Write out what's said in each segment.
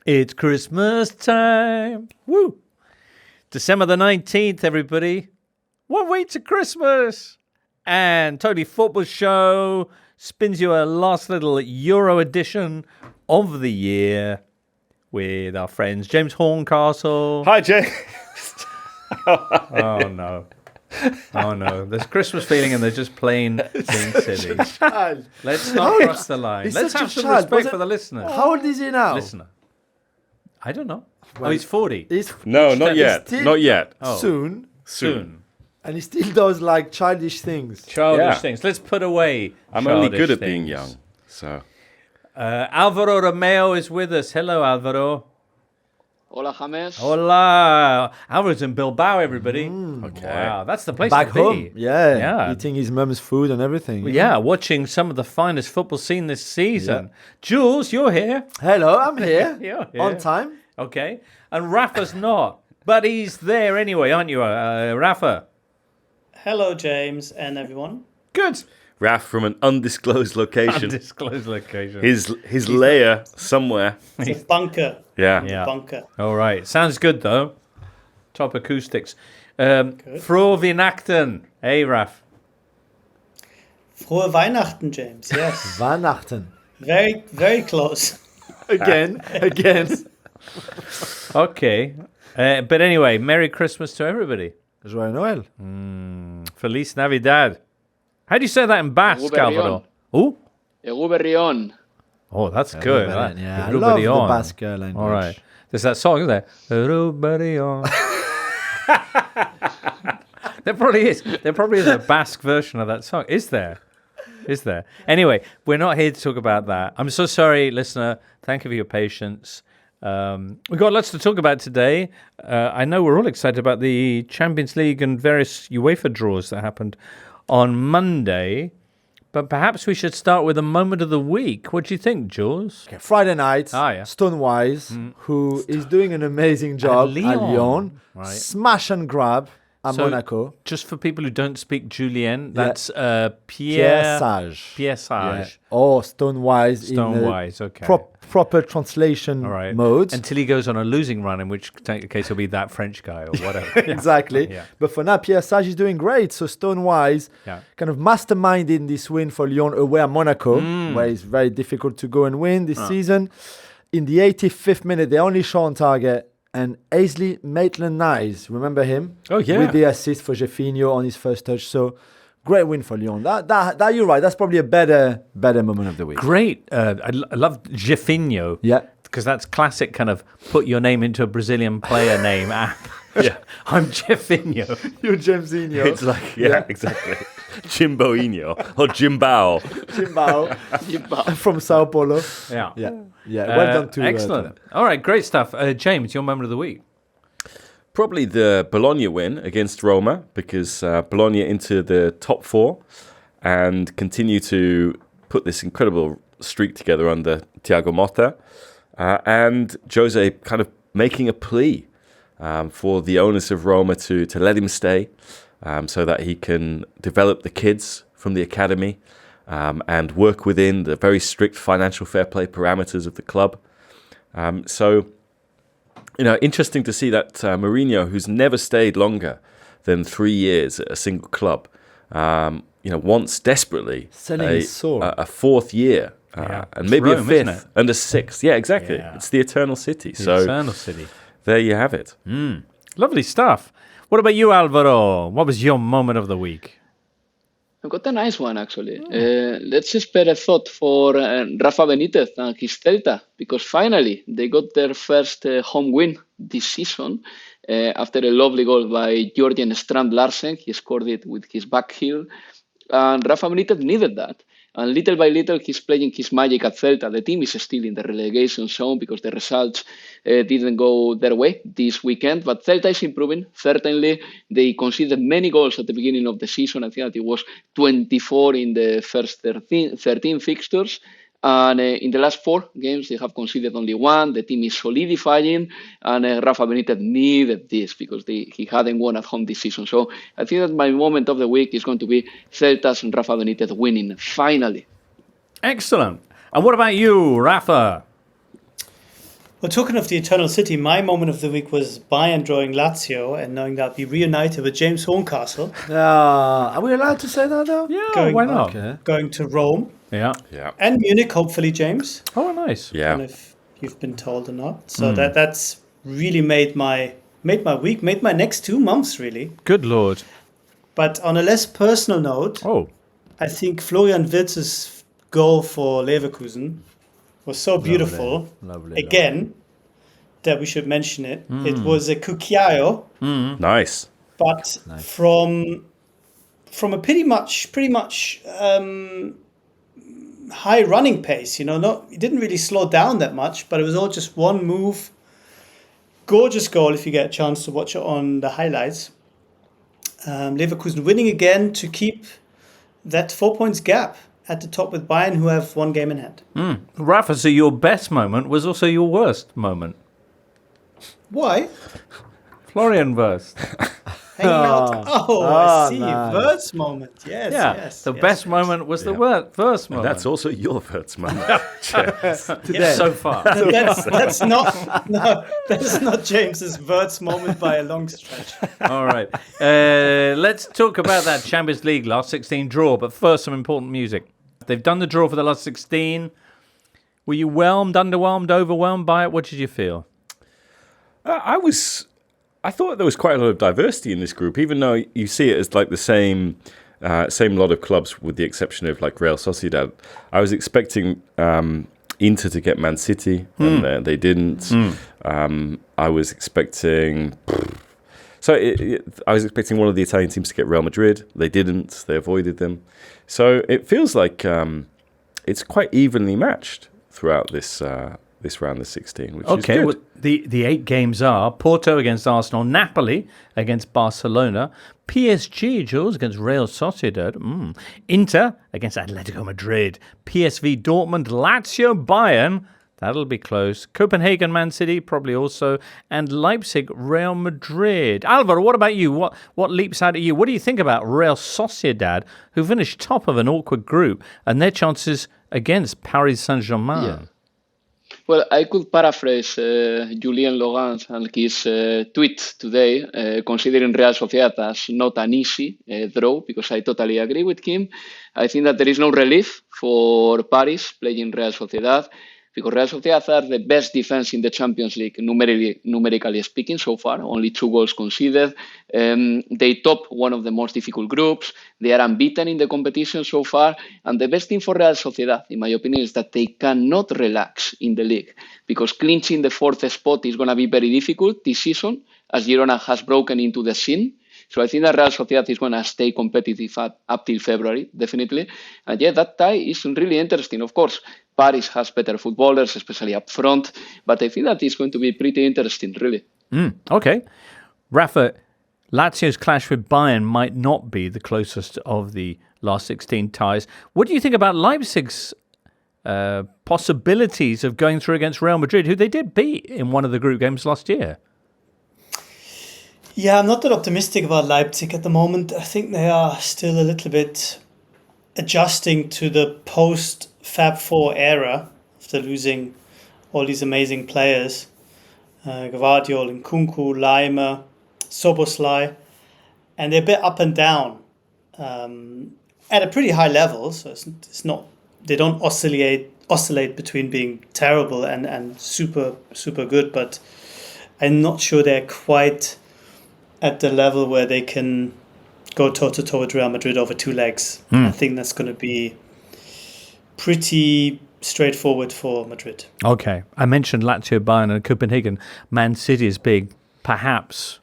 It's Christmas time. Woo! December the 19th, everybody. 1 week to Christmas. And Totally Football Show spins you a last little Euro edition of the year with our friends James Horncastle. Hi, James. Oh, no. Oh, no. There's Christmas feeling and they're just plain being silly. Let's not cross the line. Let's have some respect for the listener. How old is he now? Listener. I don't know. Well, he's 40. No, not yet. Not yet. Oh. Soon. And he still does like childish things. Childish things. Let's put away I'm only good at things. being young. So, Alvaro Romeo is with us. Hello, Alvaro. Hola, James. Hola. Alvaro's in Bilbao, everybody. okay. Wow, that's the place Back to be. home. Yeah. Eating his mum's food and everything. Yeah, watching some of the finest football scene this season. Yeah. Jules, you're here. Hello, I'm here. You're here. On time. Okay. And Rafa's not. But he's there anyway, aren't you, Rafa? Hello, James and everyone. Good. Raf from an undisclosed location. Undisclosed location. His lair somewhere. It's a bunker. Yeah. Bunker. All right. Sounds good, though. Top acoustics. Frohe Weihnachten. Hey, Raf. Frohe Weihnachten, James. Yes. Weihnachten. Very, very close. Again. Okay. But anyway, Merry Christmas to everybody. Joyeux Noël. Feliz Navidad. How do you say that in Basque, Alvaro? Oh? Eguberrion. Oh, that's good. Yeah, I love the Basque language. All right. There's that song, isn't there? Eguberrion. There probably is. There probably is a Basque version of that song. Is there? Anyway, we're not here to talk about that. I'm so sorry, listener. Thank you for your patience. We've got lots to talk about today. I know we're all excited about the Champions League and various UEFA draws that happened on Monday. But perhaps we should start with a moment of the week. What do you think, Jules? Okay, Friday night, yeah. Stonewise, who is doing an amazing job at Lyon. Right. Smash and grab at Monaco. Just for people who don't speak Julien, that's Pierre Sage. Pierre Sage. Yeah. Or Stonewise in okay. Proper translation mode. Until he goes on a losing run, in which case he'll be that French guy or whatever. Exactly. Yeah. But for now, Pierre Sage is doing great. So Stonewise kind of masterminding this win for Lyon away at Monaco, where it's very difficult to go and win this season. In the 85th minute, they only shot on target. And Ainsley Maitland-Niles, remember him? Oh, yeah. With the assist for Jeffinho on his first touch. So great win for Lyon. That you're right. That's probably a better moment of the week. Great. I love Jeffinho. Yeah. Because that's classic kind of put your name into a Brazilian player name app. Yeah. I'm Jeffinho. You're Jamesinho. It's like, exactly. Jimboinho or Jimbao. Jimbao. From Sao Paulo. Yeah. Well done to excellent. All right, great stuff. James, your moment of the week. Probably the Bologna win against Roma, because Bologna into the top four and continue to put this incredible streak together under Thiago Motta. And Jose kind of making a plea for the owners of Roma to let him stay so that he can develop the kids from the academy and work within the very strict financial fair play parameters of the club. So, interesting to see that Mourinho, who's never stayed longer than 3 years at a single club, wants desperately a fourth year. And maybe Rome, a fifth and a sixth. Yeah, exactly. Yeah. It's the eternal city. Eternal city. There you have it. Lovely stuff. What about you, Alvaro? What was your moment of the week? I've got a nice one, actually. Let's spare a thought for Rafa Benitez and his Celta, because finally they got their first home win this season after a lovely goal by Jørgen Strand Larsen. He scored it with his back heel. And Rafa Benitez needed that. And little by little, he's playing his magic at Celta. The team is still in the relegation zone because the results didn't go their way this weekend. But Celta is improving, certainly. They conceded many goals at the beginning of the season. I think that it was 24 in the first 13 fixtures. And in the last 4 games, they have conceded only 1. The team is solidifying, and Rafa Benitez needed this because he hadn't won at home this season. So I think that my moment of the week is going to be Celta's and Rafa Benitez winning, finally. Excellent. And what about you, Rafa? Well, talking of the Eternal City, my moment of the week was Bayern drawing Lazio and knowing that I'd be reunited with James Horncastle. Are we allowed to say that though? Yeah, why not? Okay. Going to Rome Yeah. and Munich, hopefully, James. Oh, nice. Yeah. I don't know if you've been told or not. So that's really made my week, made my next 2 months, really. Good Lord. But on a less personal note, Oh, I think Florian Wirtz's goal for Leverkusen was so beautiful. Lovely. Again, that we should mention it. It was a Cucchiaio, Nice. but from a pretty much high running pace. You know, he didn't really slow down that much, but it was all just one move. Gorgeous goal if you get a chance to watch it on the highlights. Leverkusen winning again to keep that 4 points gap at the top with Bayern, who have 1 game in hand. Rafa, so your best moment was also your worst moment. Why? Florian Wirtz. Hanging out. I see. nice. Wirtz moment. Yes, Yeah, yes. the yes, best yes. moment was the first moment. That's also your first moment. so far. That's not James's Wirtz moment by a long stretch. All right. Let's talk about that Champions League last 16 draw, but first some important music. They've done the draw for the last 16. Were you whelmed, underwhelmed, overwhelmed by it? What did you feel? I thought there was quite a lot of diversity in this group, even though you see it as like the same lot of clubs, with the exception of like Real Sociedad. I was expecting Inter to get Man City, and they didn't. I was expecting. I was expecting one of the Italian teams to get Real Madrid. They didn't. They avoided them. So it feels like it's quite evenly matched throughout this round of 16, which is good. Well, the 8 games are Porto against Arsenal, Napoli against Barcelona, PSG, Jules, against Real Sociedad, Inter against Atletico Madrid, PSV Dortmund, Lazio Bayern, that'll be close, Copenhagen Man City, probably also, and Leipzig Real Madrid. Alvaro, what about you? What leaps out at you? What do you think about Real Sociedad, who finished top of an awkward group, and their chances against Paris Saint-Germain? Yeah. Well, I could paraphrase Julien Laurens and his tweet today, considering Real Sociedad as not an easy draw, because I totally agree with him. I think that there is no relief for Paris playing Real Sociedad, because Real Sociedad are the best defense in the Champions League, numerically speaking, so far. Only 2 goals conceded. They top one of the most difficult groups. They are unbeaten in the competition so far. And the best thing for Real Sociedad, in my opinion, is that they cannot relax in the league, because clinching the 4th spot is going to be very difficult this season, as Girona has broken into the scene. So I think that Real Sociedad is going to stay competitive up till February, definitely. And yeah, that tie is really interesting. Of course, Paris has better footballers, especially up front. But I think that is going to be pretty interesting, really. Okay. Rafa, Lazio's clash with Bayern might not be the closest of the last 16 ties. What do you think about Leipzig's possibilities of going through against Real Madrid, who they did beat in one of the group games last year? Yeah, I'm not that optimistic about Leipzig at the moment. I think they are still a little bit adjusting to the post-Fab 4 era after losing all these amazing players. Gvardiol, Nkunku, Laimer, Soboslai. And they're a bit up and down at a pretty high level. So it's not, they don't oscillate between being terrible and super, super good. But I'm not sure they're quite at the level where they can go toe-to-toe with Real Madrid over 2 legs. I think that's going to be pretty straightforward for Madrid. Okay. I mentioned Lazio, Bayern and Copenhagen. Man City is big. Perhaps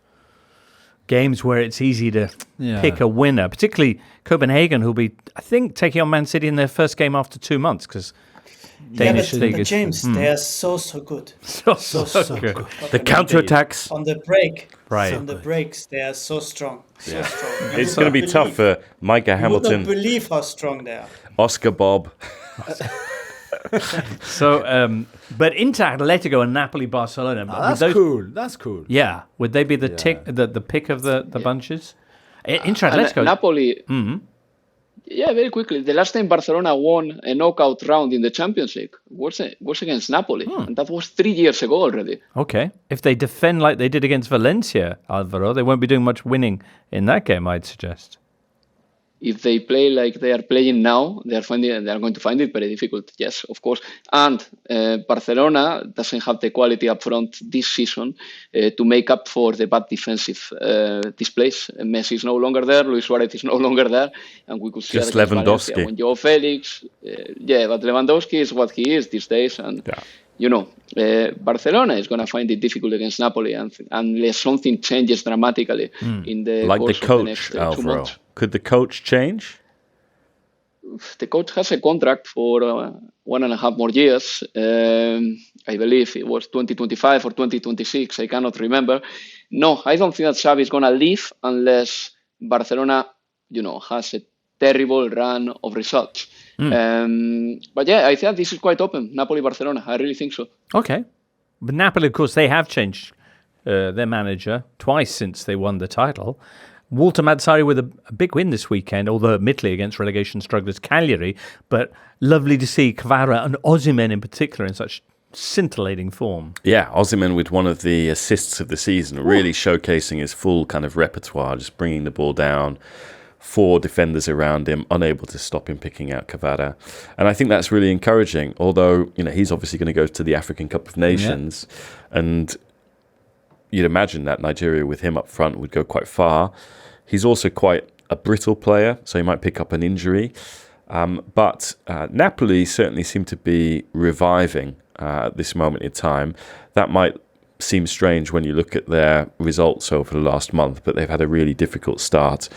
games where it's easy to pick a winner, particularly Copenhagen, who'll be, I think, taking on Man City in their first game after 2 months, because Danish League is... James, they are so good. So good. The counterattacks. On the break. Right. On the breaks, they are so strong. So strong. It's going to be tough for Micah You would not Hamilton, believe how strong they are. Oscar Bob. So, but Inter, Atletico and Napoli, Barcelona. Cool. That's cool. Yeah. Would they be the pick of the bunches? Inter, Atletico. Napoli... Yeah, very quickly. The last time Barcelona won a knockout round in the Champions League was against Napoli, and that was 3 years ago already. Okay. If they defend like they did against Valencia, Alvaro, they won't be doing much winning in that game, I'd suggest. If they play like they are playing now, they are going to find it very difficult. Yes, of course. And Barcelona doesn't have the quality up front this season to make up for the bad defensive displays. Messi is no longer there. Luis Suarez is no longer there, and we could see Just that against Lewandowski. Valencia when Joe Felix. But Lewandowski is what he is these days, and. Yeah. Barcelona is going to find it difficult against Napoli unless something changes dramatically in the Like course the coach, of the next 2 Alvaro. months. Could the coach change? The coach has a contract for 1.5 more years. I believe it was 2025 or 2026. I cannot remember. No, I don't think that Xabi is going to leave unless Barcelona, has a terrible run of results. But yeah, I think this is quite open. Napoli-Barcelona. I really think so. Okay. But Napoli, of course, they have changed their manager twice since they won the title. Walter Mazzarri with a big win this weekend, although admittedly against relegation strugglers Cagliari. But lovely to see Kvara and Osimhen in particular in such scintillating form. Yeah, Osimhen with one of the assists of the season, really showcasing his full kind of repertoire, just bringing the ball down. 4 defenders around him, unable to stop him picking out Kvara. And I think that's really encouraging, although, he's obviously going to go to the African Cup of Nations. Yeah. And you'd imagine that Nigeria with him up front would go quite far. He's also quite a brittle player, so he might pick up an injury. But Napoli certainly seem to be reviving at this moment in time. That might seem strange when you look at their results over the last month, but they've had a really difficult start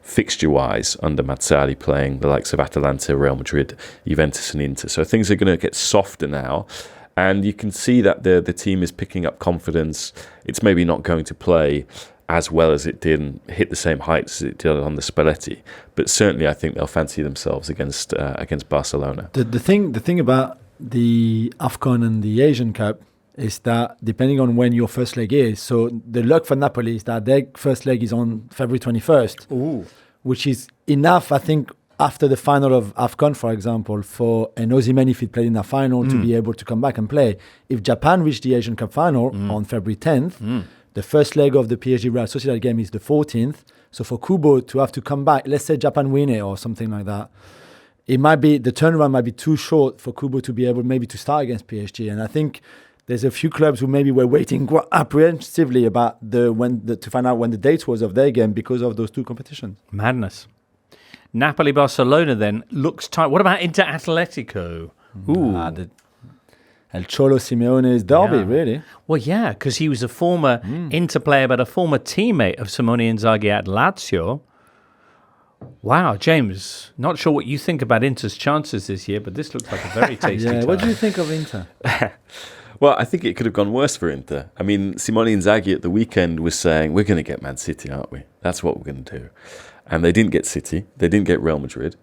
fixture-wise under Mazzarri, playing the likes of Atalanta, Real Madrid, Juventus and Inter. So things are going to get softer now, and you can see that the team is picking up confidence. It's maybe not going to play as well as it did and hit the same heights as it did on the Spalletti, but certainly I think they'll fancy themselves against Barcelona. The thing about the AFCON and the Asian Cup is that depending on when your first leg is, so the luck for Napoli is that their first leg is on February 21st, which is enough, I think, after the final of AFCON, for example, for an Osimhen, if he played in the final, to be able to come back and play. If Japan reached the Asian Cup final on February 10th, the first leg of the PSG Real Sociedad game is the 14th. So for Kubo to have to come back, let's say Japan win it or something like that, it might be, the turnaround might be too short for Kubo to be able maybe to start against PSG. And I think there's a few clubs who maybe were waiting quite apprehensively about to find out when the date was of their game because of those two competitions. Madness. Napoli-Barcelona then looks tight. What about Inter Atletico? The El Cholo Simeone's derby, really. Well, yeah, because he was a former Inter player, but a former teammate of Simone Inzaghi at Lazio. Wow, James, not sure what you think about Inter's chances this year, but this looks like a very tasty tie. What do you think of Inter? Well, I think it could have gone worse for Inter. I mean, Simone Inzaghi at the weekend was saying, we're going to get Man City, aren't we? That's what we're going to do. And they didn't get City. They didn't get Real Madrid.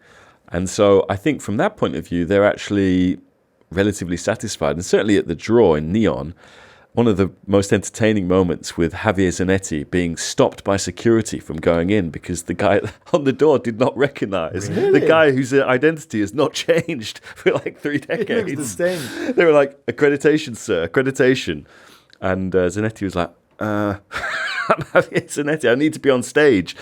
And so I think from that point of view, they're actually relatively satisfied. And certainly at the draw in Neon, one of the most entertaining moments with Javier Zanetti being stopped by security from going in because the guy on the door did not recognise the guy whose identity has not changed for like 3 decades. It looks the same. They were like, accreditation, sir, accreditation. And Zanetti was like, I'm Javier Zanetti, I need to be on stage.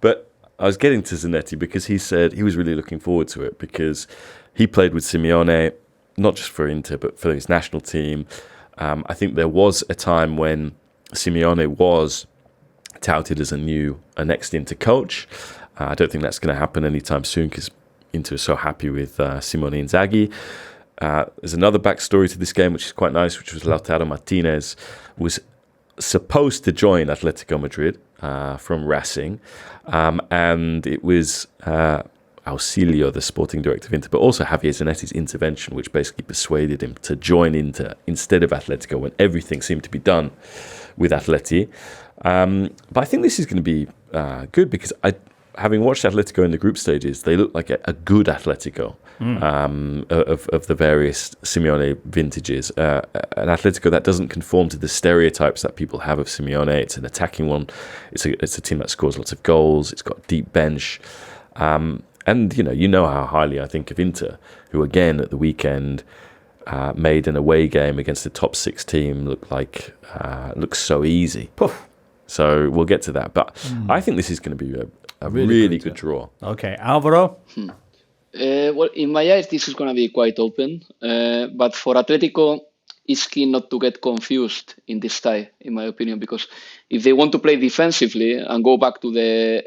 But I was getting to Zanetti because he said he was really looking forward to it because he played with Simeone, not just for Inter, but for his national team. I think there was a time when Simeone was touted as a next Inter coach. I don't think that's going to happen anytime soon because Inter is so happy with Simone Inzaghi. There's another backstory to this game which is quite nice, which was Lautaro Martinez was supposed to join Atletico Madrid from Racing, and it was Auxilio, the sporting director of Inter, but also Javier Zanetti's intervention, which basically persuaded him to join Inter instead of Atletico when everything seemed to be done with Atleti. But I think this is going to be good because having watched Atletico in the group stages, they look like a good Atletico of the various Simeone vintages. An Atletico that doesn't conform to the stereotypes that people have of Simeone. It's an attacking one. It's a team that scores lots of goals. It's got a deep bench. And you know how highly I think of Inter, who again at the weekend made an away game against the top 6 team look so easy. Poof. So we'll get to that, but I think this is going to be a really good draw. Okay, Alvaro. Well, in my eyes, this is going to be quite open. But for Atletico, it's key not to get confused in this tie, in my opinion, because if they want to play defensively and go back to the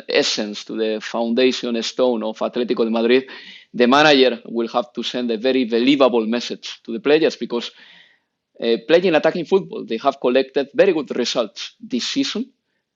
essence, to the foundation stone of Atletico de Madrid, the manager will have to send a very believable message to the players, because playing attacking football, they have collected very good results this season.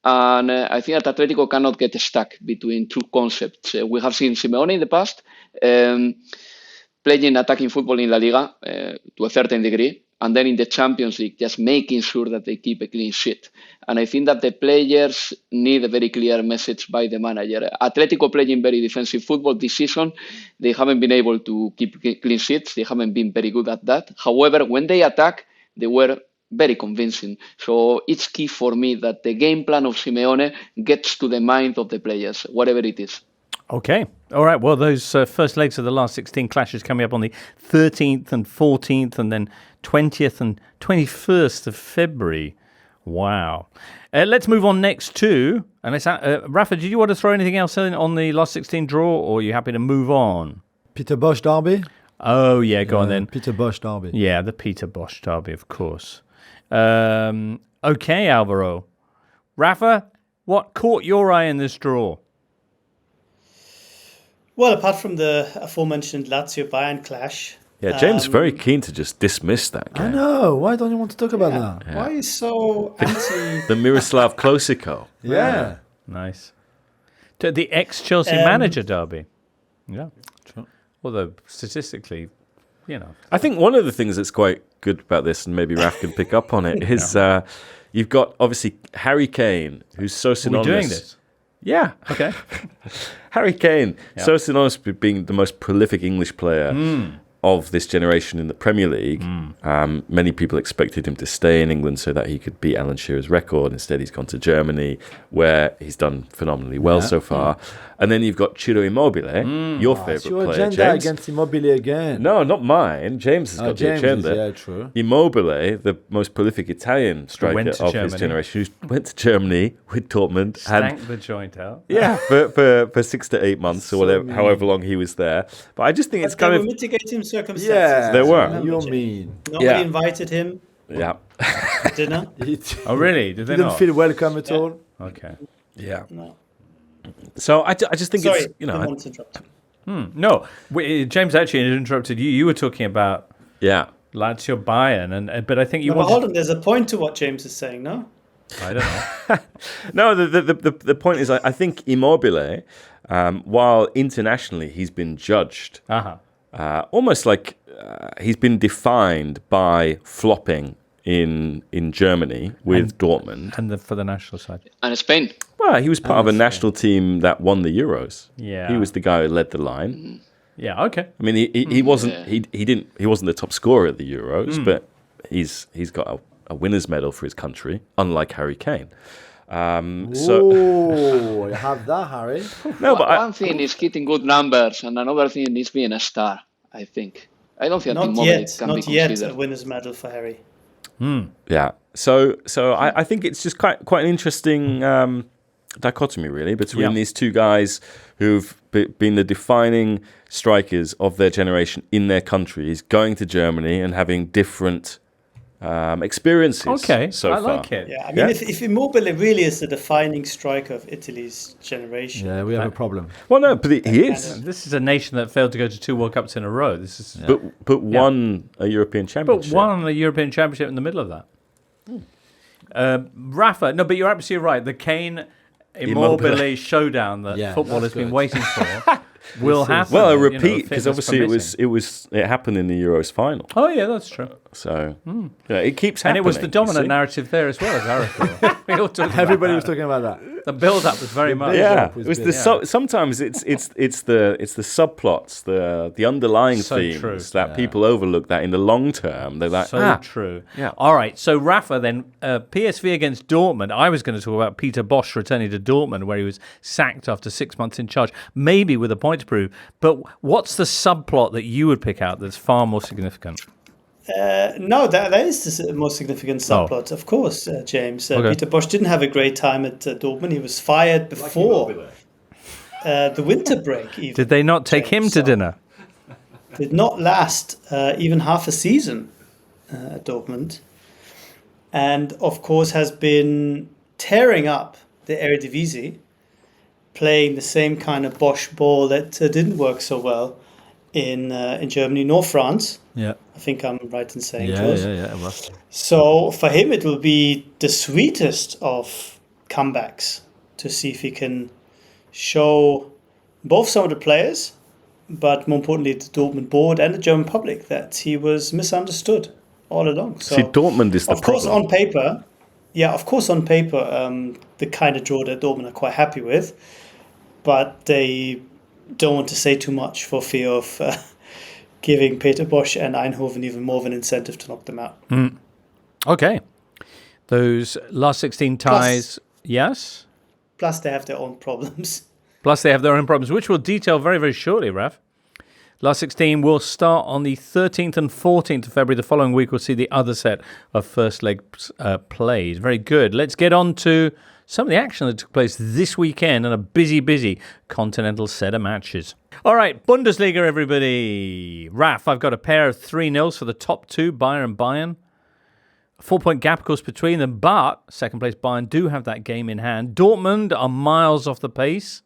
And I think that Atletico cannot get stuck between two concepts. We have seen Simeone in the past playing attacking football in La Liga to a certain degree, and then in the Champions League, just making sure that they keep a clean sheet. And I think that the players need a very clear message by the manager. Atletico playing very defensive football this season. They haven't been able to keep clean sheets. They haven't been very good at that. However, when they attack, they were very convincing. So it's key for me that the game plan of Simeone gets to the mind of the players, whatever it is. Okay. All right. Well, those first legs of the last 16 clashes coming up on the 13th and 14th and then 20th and 21st of February. Wow. Let's move on next to, and it's Rafa, did you want to throw anything else in on the last 16 draw, or are you happy to move on? Peter Bosch derby? Oh, yeah, go on then. Peter Bosch derby. Yeah, the Peter Bosch derby, of course. Okay, Alvaro. Rafa, what caught your eye in this draw? Well, apart from the aforementioned Lazio-Bayern clash. Yeah, James is very keen to just dismiss that game. I know. Why don't you want to talk about that? Yeah. Why are you so anti... The Miroslav Klosico. Yeah. Nice. The ex-Chelsea manager derby. Yeah. Although, statistically, I think one of the things that's quite good about this, and maybe Raf can pick up on it, is you've got, obviously, Harry Kane, who's so synonymous. Are we doing this? Yeah. Okay. Harry Kane, so synonymous with being the most prolific English player of this generation in the Premier League. Many people expected him to stay in England so that he could beat Alan Shearer's record. Instead, he's gone to Germany, where he's done phenomenally well so far. And then you've got Ciro Immobile, your favourite player, your agenda James. against Immobile again. No, not mine. James has got the agenda. Yeah, true. Immobile, the most prolific Italian striker of his generation, who went to Germany with Dortmund. Stank the joint out. Yeah, for 6 to 8 months or whatever, however long he was there. But I just think it's kind of mitigating circumstances. Yeah, there were. You're mean. Nobody invited him. Yeah. To dinner. Oh, really? Did they Didn't not? feel welcome at all. Okay. Yeah. No. So I just think Sorry, it's I want to interrupt. No, James actually interrupted you. You were talking about Lazio Bayern, but I think you But wanted... hold on, there's a point to what James is saying, no? I don't know. No, the point is I think Immobile, while internationally he's been judged, almost like he's been defined by flopping in Germany with Dortmund. And for the national side. And Spain. Well, he was part of a national team that won the Euros. Yeah. He was the guy who led the line. Yeah, okay. I mean, he wasn't he wasn't the top scorer at the Euros, but he's got a winner's medal for his country, unlike Harry Kane. You have that, Harry. No, but one thing is getting good numbers, and another thing is being a star, I think. I don't think Not Immobile yet, can not be yet considered. a winner's medal for Harry. Yeah. So I think it's just quite an interesting dichotomy, really, between these two guys who've been the defining strikers of their generation in their countries, going to Germany and having different experiences. Okay, so I far. like it. Yeah, I mean, if Immobile really is the defining striker of Italy's generation. Yeah, we have a problem. Well, no, but he is. This is a nation that failed to go to 2 World Cups in a row. This is, But won a European Championship. But won a European Championship in the middle of that. Rafa, no, but you're absolutely right. The Kane Immobile showdown that football has been waiting for will happen. Well, a repeat, because obviously it happened in the Euros final. Oh yeah, that's true. So it keeps happening. And it was the dominant narrative there as well, as I recall. Everybody was talking about that. The build-up was very much. Yeah, it was sometimes it's the subplots, the underlying themes that people overlook. That in the long term, they're like true. Yeah. All right. So Rafa, then PSV against Dortmund. I was going to talk about Peter Bosz returning to Dortmund, where he was sacked after 6 months in charge, maybe with a point to prove. But what's the subplot that you would pick out that's far more significant? No, that is the most significant subplot, of course, James. Peter Bosz didn't have a great time at Dortmund. He was fired before the winter break. Even, did they not take him to dinner? Did not last even half a season at Dortmund. And, of course, has been tearing up the Eredivisie, playing the same kind of Bosz ball that didn't work so well in Germany nor France. Yeah, I think I'm right in saying Yeah. Well. So for him, it will be the sweetest of comebacks to see if he can show both some of the players, but more importantly, the Dortmund board and the German public that he was misunderstood all along. So, see, Dortmund is the problem. Of course, on paper, the kind of draw that Dortmund are quite happy with, but they don't want to say too much for fear of giving Peter Bosz and Eindhoven even more of an incentive to knock them out. Okay. Those last 16 ties, yes? Plus they have their own problems. Which we'll detail very, very shortly, Raf. Last 16 will start on the 13th and 14th of February. The following week, we'll see the other set of first leg played. Very good. Let's get on to some of the action that took place this weekend and a busy continental set of matches. All right, Bundesliga, everybody. Raf, I've got a pair of 3-0s for the top two, Bayern and Bayern. A 4-point gap, of course, between them, but second place Bayern do have that game in hand. Dortmund are miles off the pace.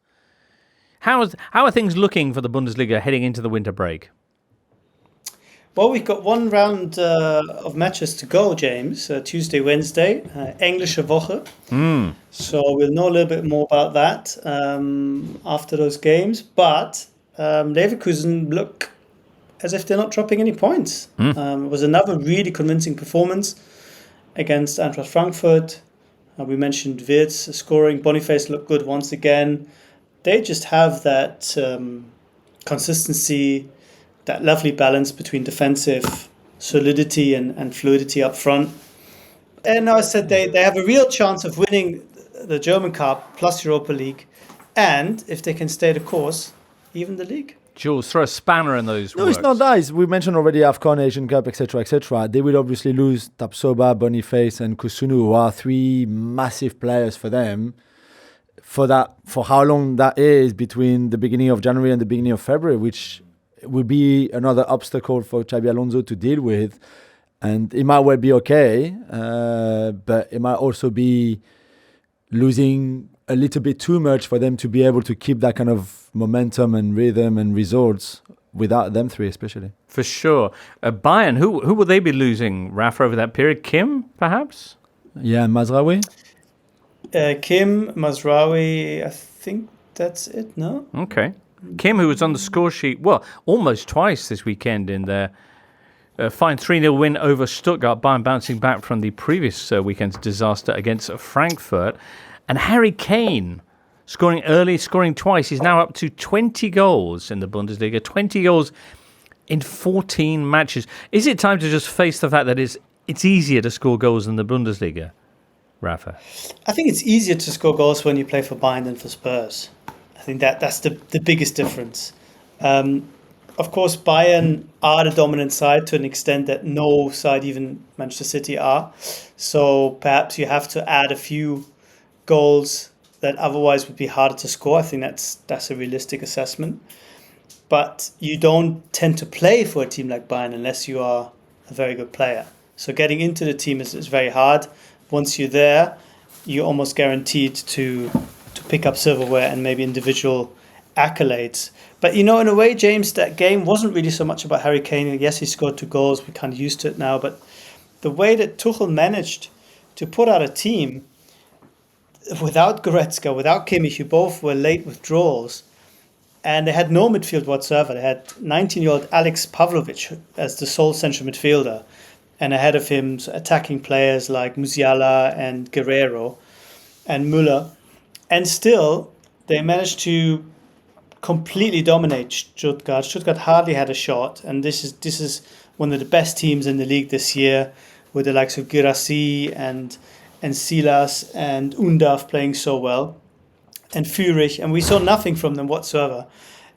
How are things looking for the Bundesliga heading into the winter break? Well, we've got one round of matches to go, James. Tuesday, Wednesday, Englische Woche. So we'll know a little bit more about that after those games. But Leverkusen look as if they're not dropping any points. It was another really convincing performance against Eintracht Frankfurt. We mentioned Wirtz scoring. Boniface looked good once again. They just have that consistency, that lovely balance between defensive solidity and fluidity up front. And I said they have a real chance of winning the German Cup plus Europa League. And if they can stay the course, even the league. Jules, throw a spanner in those works. No, it's not nice. We mentioned already AFCON, Asian Cup, etc., etc. They will obviously lose Tapsoba, Boniface, and Kusunu, who are three massive players for them. For how long that is between the beginning of January and the beginning of February, which will be another obstacle for Xabi Alonso to deal with. And it might well be okay, but it might also be losing a little bit too much for them to be able to keep that kind of momentum and rhythm and results without them three especially. For sure. Bayern, who will they be losing, Rafa, over that period? Kim, perhaps? Yeah, Mazraoui? Kim, Mazraoui, I think that's it, no? Okay. Kim, who was on the score sheet, well, almost twice this weekend in their fine 3-0 win over Stuttgart, Bayern bouncing back from the previous weekend's disaster against Frankfurt. And Harry Kane scoring early, scoring twice. He's now up to 20 goals in the Bundesliga, 20 goals in 14 matches. Is it time to just face the fact that it's easier to score goals in the Bundesliga, Rafa? I think it's easier to score goals when you play for Bayern than for Spurs. I think that's the biggest difference. Of course, Bayern are the dominant side to an extent that no side, even Manchester City, are. So perhaps you have to add a few goals that otherwise would be harder to score. I think that's a realistic assessment. But you don't tend to play for a team like Bayern unless you are a very good player. So getting into the team is very hard. Once you're there, you're almost guaranteed to pick up silverware and maybe individual accolades. But, in a way, James, that game wasn't really so much about Harry Kane. Yes, he scored 2 goals. We're kind of used to it now. But the way that Tuchel managed to put out a team without Goretzka, without Kimmich, who both were late withdrawals, and they had no midfield whatsoever. They had 19-year-old Alex Pavlovic as the sole central midfielder, and ahead of him attacking players like Musiala and Guerrero and Müller. And still, they managed to completely dominate Stuttgart. Stuttgart hardly had a shot, and this is one of the best teams in the league this year, with the likes of Girassi and Silas and Undav playing so well, and Fürich, and we saw nothing from them whatsoever.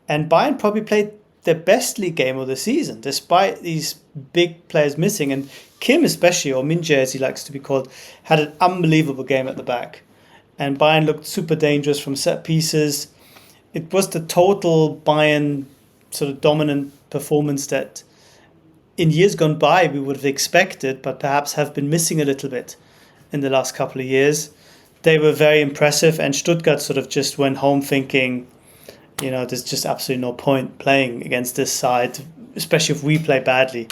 And Bayern probably played their best league game of the season, despite these big players missing. And Kim especially, or Minje as he likes to be called, had an unbelievable game at the back. And Bayern looked super dangerous from set pieces. It was the total Bayern sort of dominant performance that in years gone by we would have expected, but perhaps have been missing a little bit in the last couple of years. They were very impressive, and Stuttgart sort of just went home thinking, there's just absolutely no point playing against this side, especially if we play badly.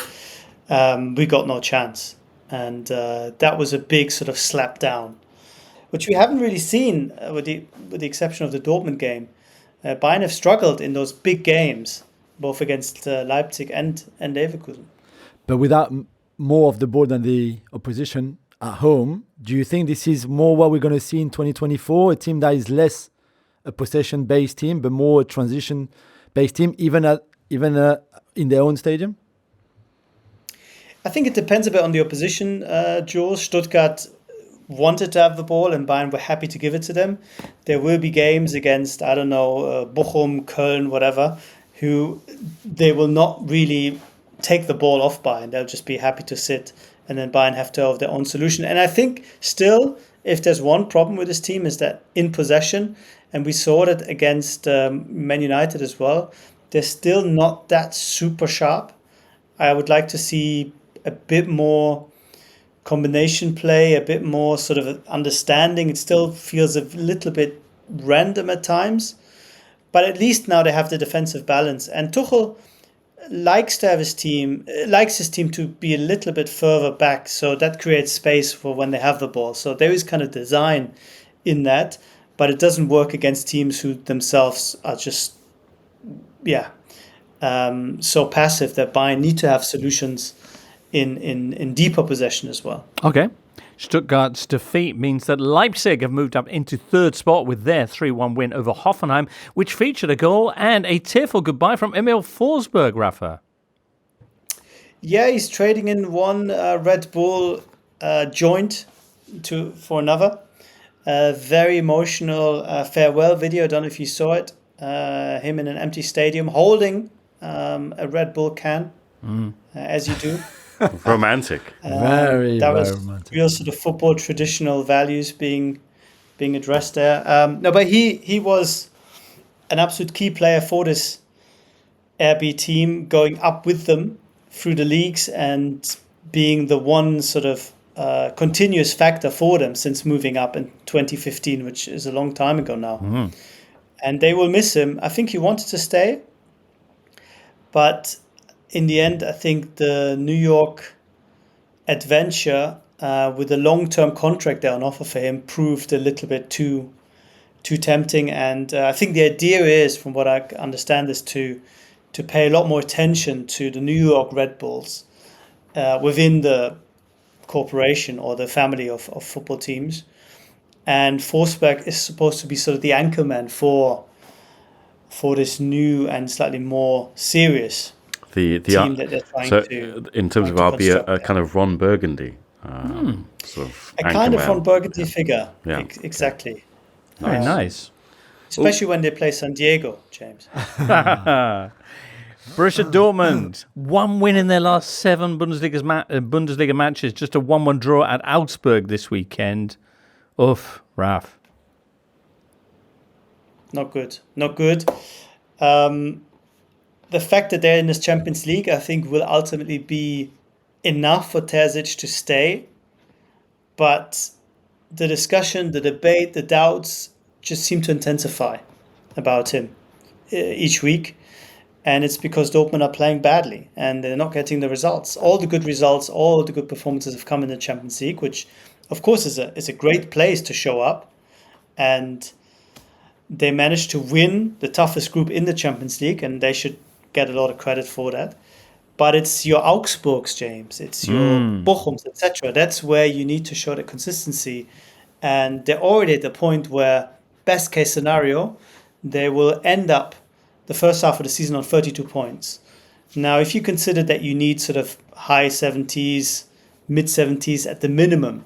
We got no chance. And that was a big sort of slap down, which we haven't really seen with the exception of the Dortmund game. Bayern have struggled in those big games, both against Leipzig and Leverkusen. But without more of the ball than the opposition at home, do you think this is more what we're going to see in 2024? A team that is less a possession-based team, but more a transition-based team, even in their own stadium? I think it depends a bit on the opposition, Jules. Stuttgart wanted to have the ball, and Bayern were happy to give it to them. There will be games against, Bochum, Köln, whatever, who they will not really take the ball off Bayern. They'll just be happy to sit, and then Bayern have to have their own solution. And I think still, if there's one problem with this team, is that in possession, and we saw it against Man United as well, they're still not that super sharp. I would like to see a bit more combination play, a bit more sort of understanding. It still feels a little bit random at times, but at least now they have the defensive balance. And Tuchel likes his team to be a little bit further back, so that creates space for when they have the ball. So there is kind of design in that, but it doesn't work against teams who themselves are just so passive that Bayern need to have solutions in deeper possession as well. Okay. Stuttgart's defeat means that Leipzig have moved up into third spot with their 3-1 win over Hoffenheim, which featured a goal and a tearful goodbye from Emil Forsberg, Rafa. Yeah, he's trading in one Red Bull joint for another. Very emotional farewell video. I don't know if you saw it. Him in an empty stadium holding a Red Bull can, as you do. Romantic. Very was romantic. Real sort of football traditional values being addressed there. But he was an absolute key player for this RB team, going up with them through the leagues and being the one sort of continuous factor for them since moving up in 2015, which is a long time ago now. Mm-hmm. And they will miss him. I think he wanted to stay, but in the end, I think the New York adventure with a long-term contract there on offer for him proved a little bit too tempting. And I think the idea is, from what I understand, is to pay a lot more attention to the New York Red Bulls within the corporation or the family of football teams. And Forsberg is supposed to be sort of the anchorman for this new and slightly more serious team that they're trying to. In terms of RB, a kind of Ron Burgundy, sort of a kind of Ron Burgundy figure. Yeah. Exactly. Very nice. Especially when they play San Diego, James. Borussia Dortmund, one win in their last 7 Bundesliga matches, just a 1-1 draw at Augsburg this weekend. Oof, Raf. Not good. The fact that they're in this Champions League, I think, will ultimately be enough for Terzic to stay. But the discussion, the debate, the doubts just seem to intensify about him each week. And it's because Dortmund are playing badly and they're not getting the results. All the good results, all the good performances have come in the Champions League, which, of course, is a great place to show up. And they managed to win the toughest group in the Champions League, and they should get a lot of credit for that. But it's your Augsburgs, James. It's your Bochums, etc. That's where you need to show the consistency. And they're already at the point where best case scenario, they will end up the first half of the season on 32 points. Now, if you consider that you need sort of high 70s, mid 70s at the minimum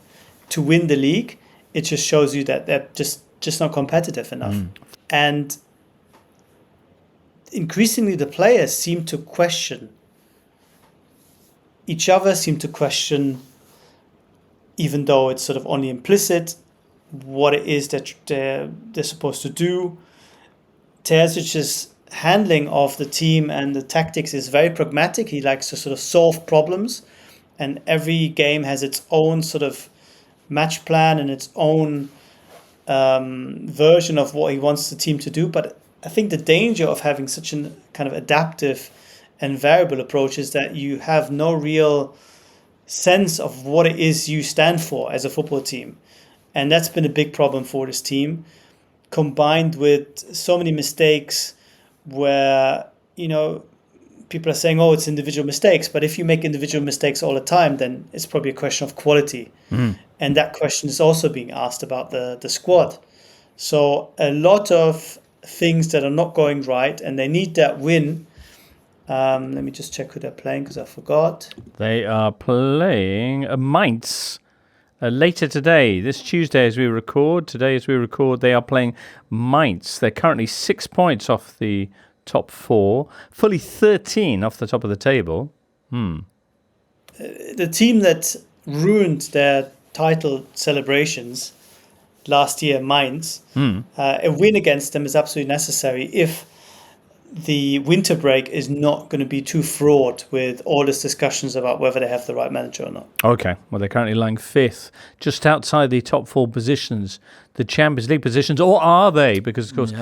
to win the league, it just shows you that they're just not competitive enough. And increasingly, the players seem to question each other, seem to question, even though it's sort of only implicit, what it is that they're supposed to do. Terzic's handling of the team and the tactics is very pragmatic. He likes to sort of solve problems, and every game has its own sort of match plan and its own version of what he wants the team to do. But I think the danger of having such a kind of adaptive and variable approach is that you have no real sense of what it is you stand for as a football team. And that's been a big problem for this team, combined with so many mistakes where, people are saying, oh, it's individual mistakes. But if you make individual mistakes all the time, then it's probably a question of quality. And that question is also being asked about the squad. So a lot of things that are not going right, and they need that win. Let me just check who they're playing because I forgot. They are playing Mainz later today, this Tuesday as we record. Today as we record, they are playing Mainz. They're currently 6 points off the top 4, fully 13 off the top of the table. The team that ruined their title celebrations last year, Mainz, a win against them is absolutely necessary if the winter break is not going to be too fraught with all these discussions about whether they have the right manager or not. Okay, well, they're currently lying 5th, just outside the top 4 positions, the Champions League positions, or are they? Because, of course,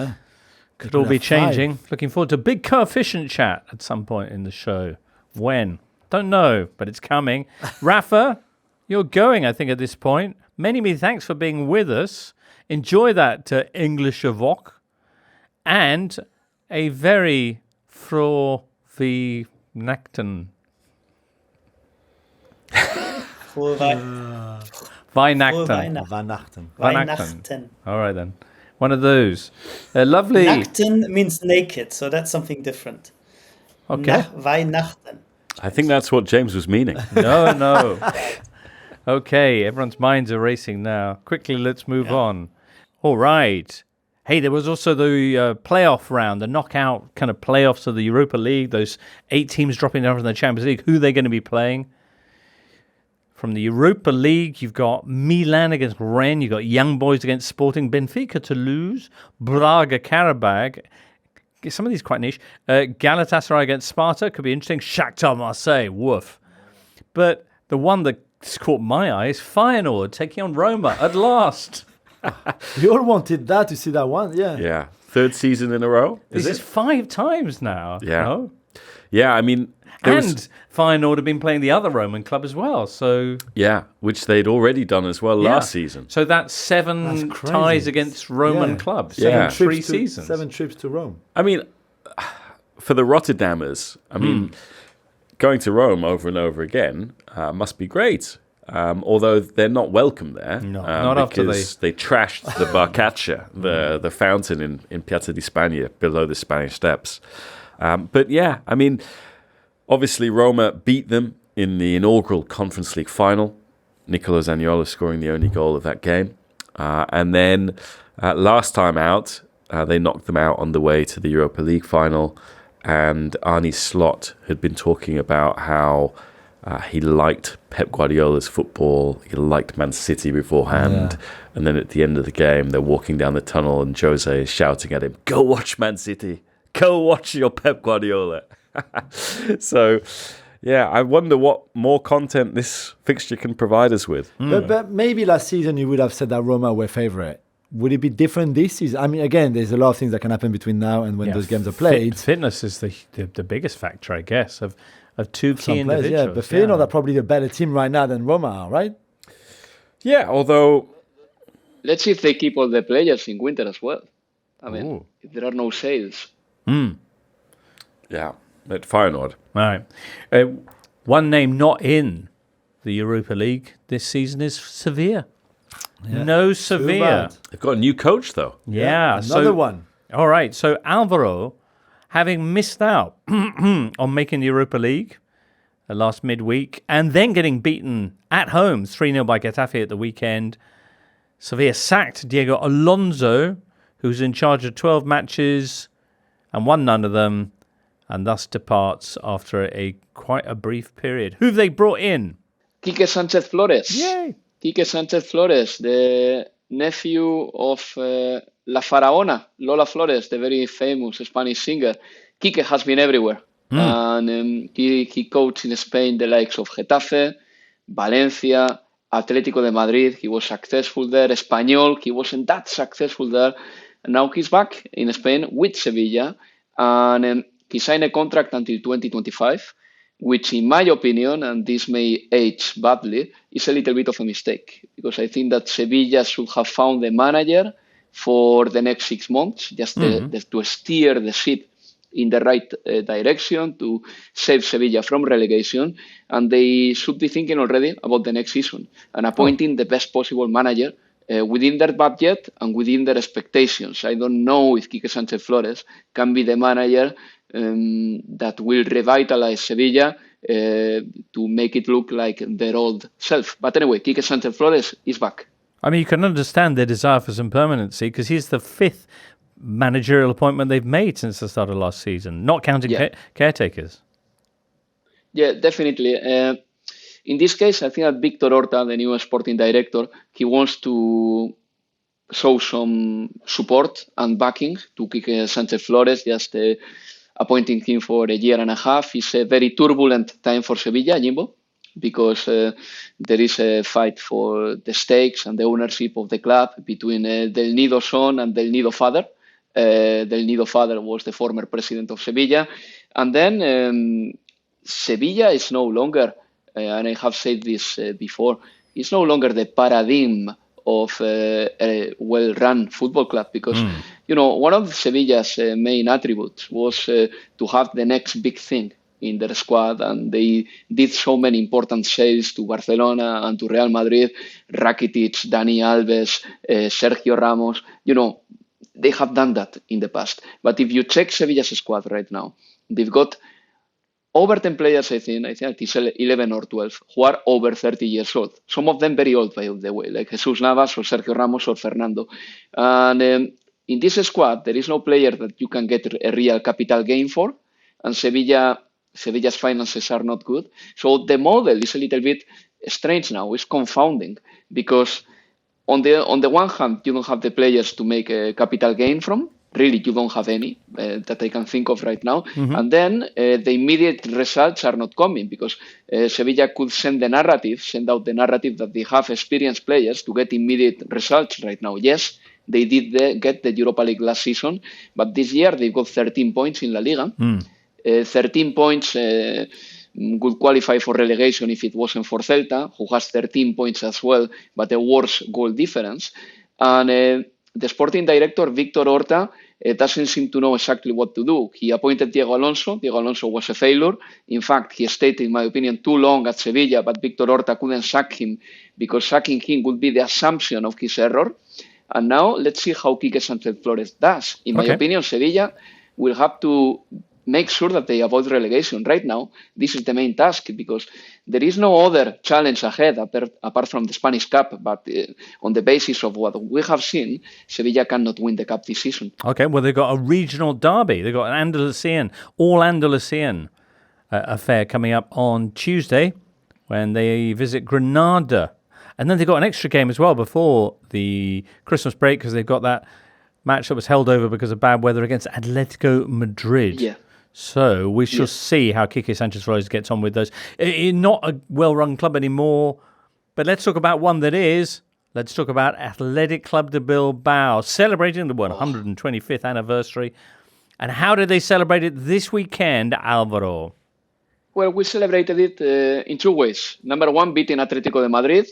could all be changing. 5. Looking forward to a big coefficient chat at some point in the show. When? Don't know, but it's coming. Rafa, you're going, I think, at this point. Many thanks for being with us. Enjoy that English Vok. And a very froh Weihnachten. Weihnachten. All right, then. One of those. Lovely. Nachten means naked, so that's something different. Okay. Weihnachten. I think that's what James was meaning. No. Okay, everyone's minds are racing now. Quickly, let's move on. All right. Hey, there was also the playoff round, the knockout kind of playoffs of the Europa League, those 8 teams dropping down from the Champions League. Who are they going to be playing? From the Europa League, you've got Milan against Rennes, you've got Young Boys against Sporting, Benfica, Toulouse, Braga, Karabag. Some of these quite niche. Galatasaray against Sparta, could be interesting. Shakhtar Marseille, woof. But the one that caught my eye is Feyenoord taking on Roma at last. You all wanted that to see that one, yeah. Yeah, 3rd season in a row. This is 5 times now. Yeah. No? Yeah, I mean... Feyenoord have been playing the other Roman club as well, so... Yeah, which they'd already done as well last season. So that's 7 ties against Roman clubs. 3 seasons. 7 trips to Rome. I mean, for the Rotterdammers, going to Rome over and over again must be great. Although they're not welcome there. No, not after they trashed the Barcaccia, the fountain in Piazza di Spagna, below the Spanish Steps. But yeah, I mean... Obviously, Roma beat them in the inaugural Conference League final. Nicolo Zaniolo scoring the only goal of that game. And then last time out, they knocked them out on the way to the Europa League final. And Arne Slot had been talking about how he liked Pep Guardiola's football. He liked Man City beforehand. Yeah. And then at the end of the game, they're walking down the tunnel and Jose is shouting at him, "Go watch Man City. Go watch your Pep Guardiola." So, yeah, I wonder what more content this fixture can provide us with. But maybe last season you would have said that Roma were favourite. Would it be different this season? I mean, again, there's a lot of things that can happen between now and when those games are played. Fitness is the biggest factor, I guess, of 2 key individuals. Yeah, but Feyenoord are probably the better team right now than Roma are, right? Yeah, although... Let's see if they keep all the players in winter as well. I mean, if there are no sales. Yeah. At Feyenoord. All right. One name not in the Europa League this season is Sevilla. No Sevilla. bad. They've got a new coach, though. Yeah. Another one. All right. So Alvaro, having missed out on making the Europa League last midweek and then getting beaten at home 3-0 by Getafe at the weekend, Sevilla sacked Diego Alonso, who's in charge of 12 matches and won none of them, and thus departs after quite a brief period. Who've they brought in? Quique Sánchez Flores. Yay! Quique Sánchez Flores, the nephew of La Faraona, Lola Flores, the very famous Spanish singer. Quique has been everywhere. And he coached in Spain the likes of Getafe, Valencia, Atlético de Madrid. He was successful there. Espanyol, he wasn't that successful there. And now he's back in Spain with Sevilla. And he signed a contract until 2025, which in my opinion, and this may age badly, is a little bit of a mistake. Because I think that Sevilla should have found a manager for the next 6 months, just to steer the ship in the right direction to save Sevilla from relegation, and they should be thinking already about the next season and appointing the best possible manager within their budget and within their expectations. I don't know if Quique Sánchez Flores can be the manager that will revitalize Sevilla to make it look like their old self. But anyway, Quique Sánchez Flores is back. I mean, you can understand their desire for some permanency because he's the 5th managerial appointment they've made since the start of last season, not counting caretakers. Yeah, definitely. In this case, I think that Victor Horta, the new sporting director, he wants to show some support and backing to Quique Sánchez Flores, just appointing him for a year and a half. It's a very turbulent time for Sevilla, Jimbo, because there is a fight for the stakes and the ownership of the club between Del Nido son and Del Nido father. Del Nido father was the former president of Sevilla. And then Sevilla is no longer, and I have said this before, it's no longer the paradigm of a well-run football club because, you know, one of Sevilla's main attributes was to have the next big thing in their squad, and they did so many important sales to Barcelona and to Real Madrid, Rakitic, Dani Alves, Sergio Ramos, you know, they have done that in the past. But if you check Sevilla's squad right now, they've got over 10 players, I think it's 11 or 12, who are over 30 years old. Some of them very old, by the way, like Jesus Navas or Sergio Ramos or Fernando. And in this squad, there is no player that you can get a real capital gain for, and Sevilla's finances are not good. So the model is a little bit strange now. It's confounding because on the one hand, you don't have the players to make a capital gain from. Really, you don't have any that I can think of right now. And then the immediate results are not coming because Sevilla could send out the narrative that they have experienced players to get immediate results right now. Yes, they did get the Europa League last season, but this year they've got 13 points in La Liga. 13 points would qualify for relegation if it wasn't for Celta, who has 13 points as well, but a worse goal difference. And the sporting director, Victor Horta, doesn't seem to know exactly what to do. He appointed Diego Alonso. Diego Alonso was a failure. In fact, he stayed, in my opinion, too long at Sevilla, but Victor Horta couldn't sack him because sacking him would be the assumption of his error. And now let's see how Quique Sánchez Flores does. In my opinion, Sevilla will have to make sure that they avoid relegation. Right now, this is the main task because there is no other challenge ahead apart from the Spanish Cup. But on the basis of what we have seen, Sevilla cannot win the Cup this season. Okay, well, they've got a regional derby. They've got an all-Andalusian affair coming up on Tuesday when they visit Granada. And then they've got an extra game as well before the Christmas break because they've got that match that was held over because of bad weather against Atletico Madrid. Yeah. So we shall see how Quique Sánchez Flores gets on with those. Not a well-run club anymore, but let's talk about one that is. Let's talk about Athletic Club de Bilbao, celebrating the 125th anniversary. And how did they celebrate it this weekend, Alvaro? Well, we celebrated it in two ways. Number one, beating Atlético de Madrid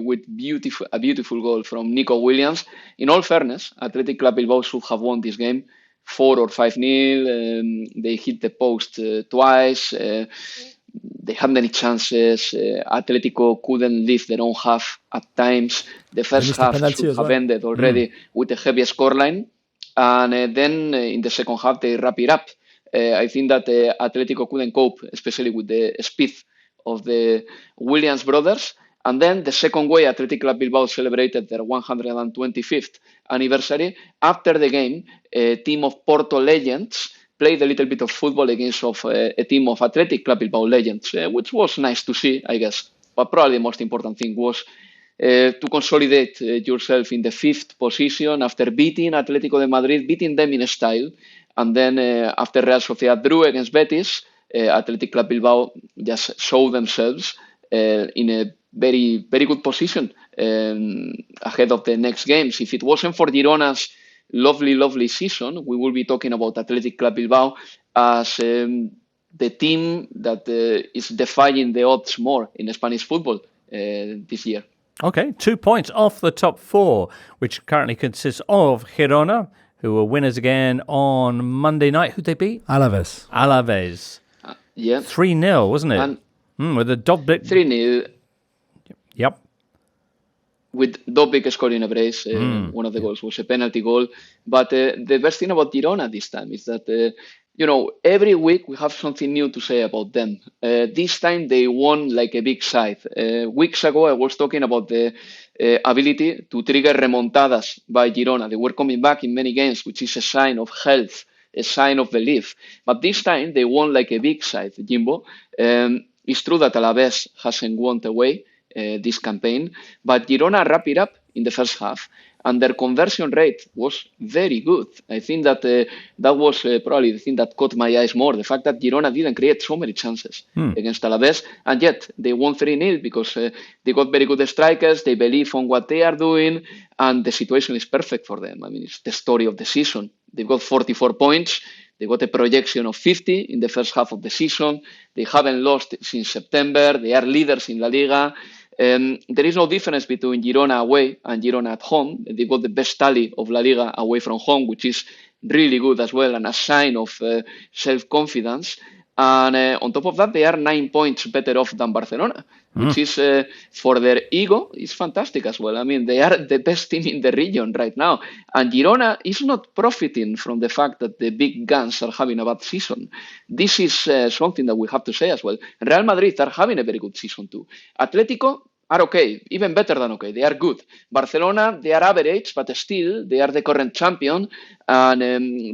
with a beautiful goal from Nico Williams. In all fairness, Athletic Club Bilbao should have won this game 4 or 5-0. They hit the post twice. they had many chances. Atletico couldn't leave their own half at times. The first half should have ended already with a heavy scoreline. And then in the second half, they wrap it up. I think that Atletico couldn't cope, especially with the speed of the Williams brothers. And then the second way, Athletic Club Bilbao celebrated their 125th anniversary. After the game, a team of Porto legends played a little bit of football against a team of Athletic Club Bilbao legends, which was nice to see, I guess. But probably the most important thing was to consolidate yourself in the 5th position after beating Atletico de Madrid, beating them in style. And then after Real Sociedad drew against Betis, Athletic Club Bilbao just showed themselves in a very, very good position ahead of the next games. If it wasn't for Girona's lovely season, we will be talking about Athletic Club Bilbao as the team that is defying the odds more in Spanish football this year. Okay, 2 points off the top 4, which currently consists of Girona, who were winners again on Monday night. Who'd they beat? Alaves. 3-0, wasn't it? With a Dobbik. 3-0. Yep. With Dobbik scoring a brace. One of the goals was a penalty goal. But the best thing about Girona this time is that, every week we have something new to say about them. This time they won like a big side. Weeks ago I was talking about the ability to trigger remontadas by Girona. They were coming back in many games, which is a sign of health, a sign of belief. But this time they won like a big side, Jimbo. It's true that Alaves hasn't won away this campaign, but Girona wrapped it up in the first half, and their conversion rate was very good. I think that that was probably the thing that caught my eyes more, the fact that Girona didn't create so many chances against Alaves, and yet they won 3-0 because they got very good strikers, they believe on what they are doing, and the situation is perfect for them. I mean, it's the story of the season. They've got 44 points. They got a projection of 50 in the first half of the season. They haven't lost since September. They are leaders in La Liga. There is no difference between Girona away and Girona at home. They got the best tally of La Liga away from home, which is really good as well and a sign of self-confidence. And on top of that, they are 9 points better off than Barcelona, which is, for their ego, is fantastic as well. I mean, they are the best team in the region right now. And Girona is not profiting from the fact that the big guns are having a bad season. This is something that we have to say as well. Real Madrid are having a very good season too. Atletico are okay, even better than okay. They are good. Barcelona, they are average, but still, they are the current champion, and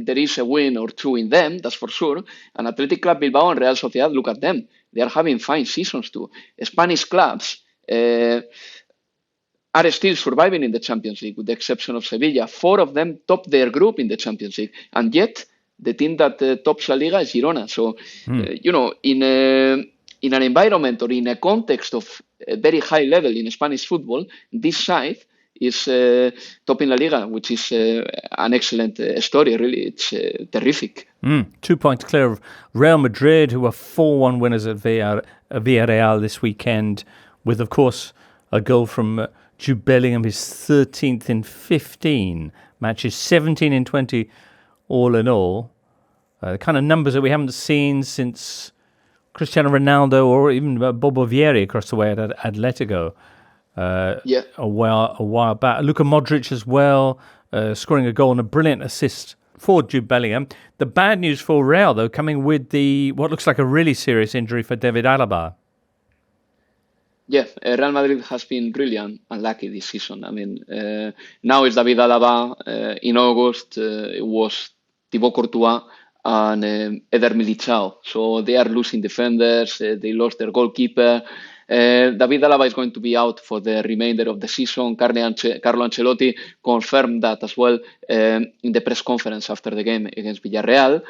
there is a win or two in them, that's for sure. And Athletic Club Bilbao and Real Sociedad, look at them. They are having fine seasons too. Spanish clubs are still surviving in the Champions League, with the exception of Sevilla. 4 of them top their group in the Champions League, and yet the team that tops La Liga is Girona. So, in an environment or in a context of a very high level in Spanish football, this side is topping La Liga, which is an excellent story, really. It's terrific. 2 points clear of Real Madrid, who were 4-1 winners at Villarreal this weekend, with, of course, a goal from Jude Bellingham, his 13th in 15 matches, 17 in 20 all in all. The kind of numbers that we haven't seen since Cristiano Ronaldo or even Bobo Vieri across the way at Atletico a while back. Luka Modric as well, scoring a goal and a brilliant assist for Jude Bellingham. The bad news for Real, though, coming with what looks like a really serious injury for David Alaba. Yeah, Real Madrid has been really unlucky this season. I mean, now it's David Alaba. In August, it was Thibaut Courtois and Eder Militao. So they are losing defenders. They lost their goalkeeper. David Alaba is going to be out for the remainder of the season. Carlo Ancelotti confirmed that as well in the press conference after the game against Villarreal.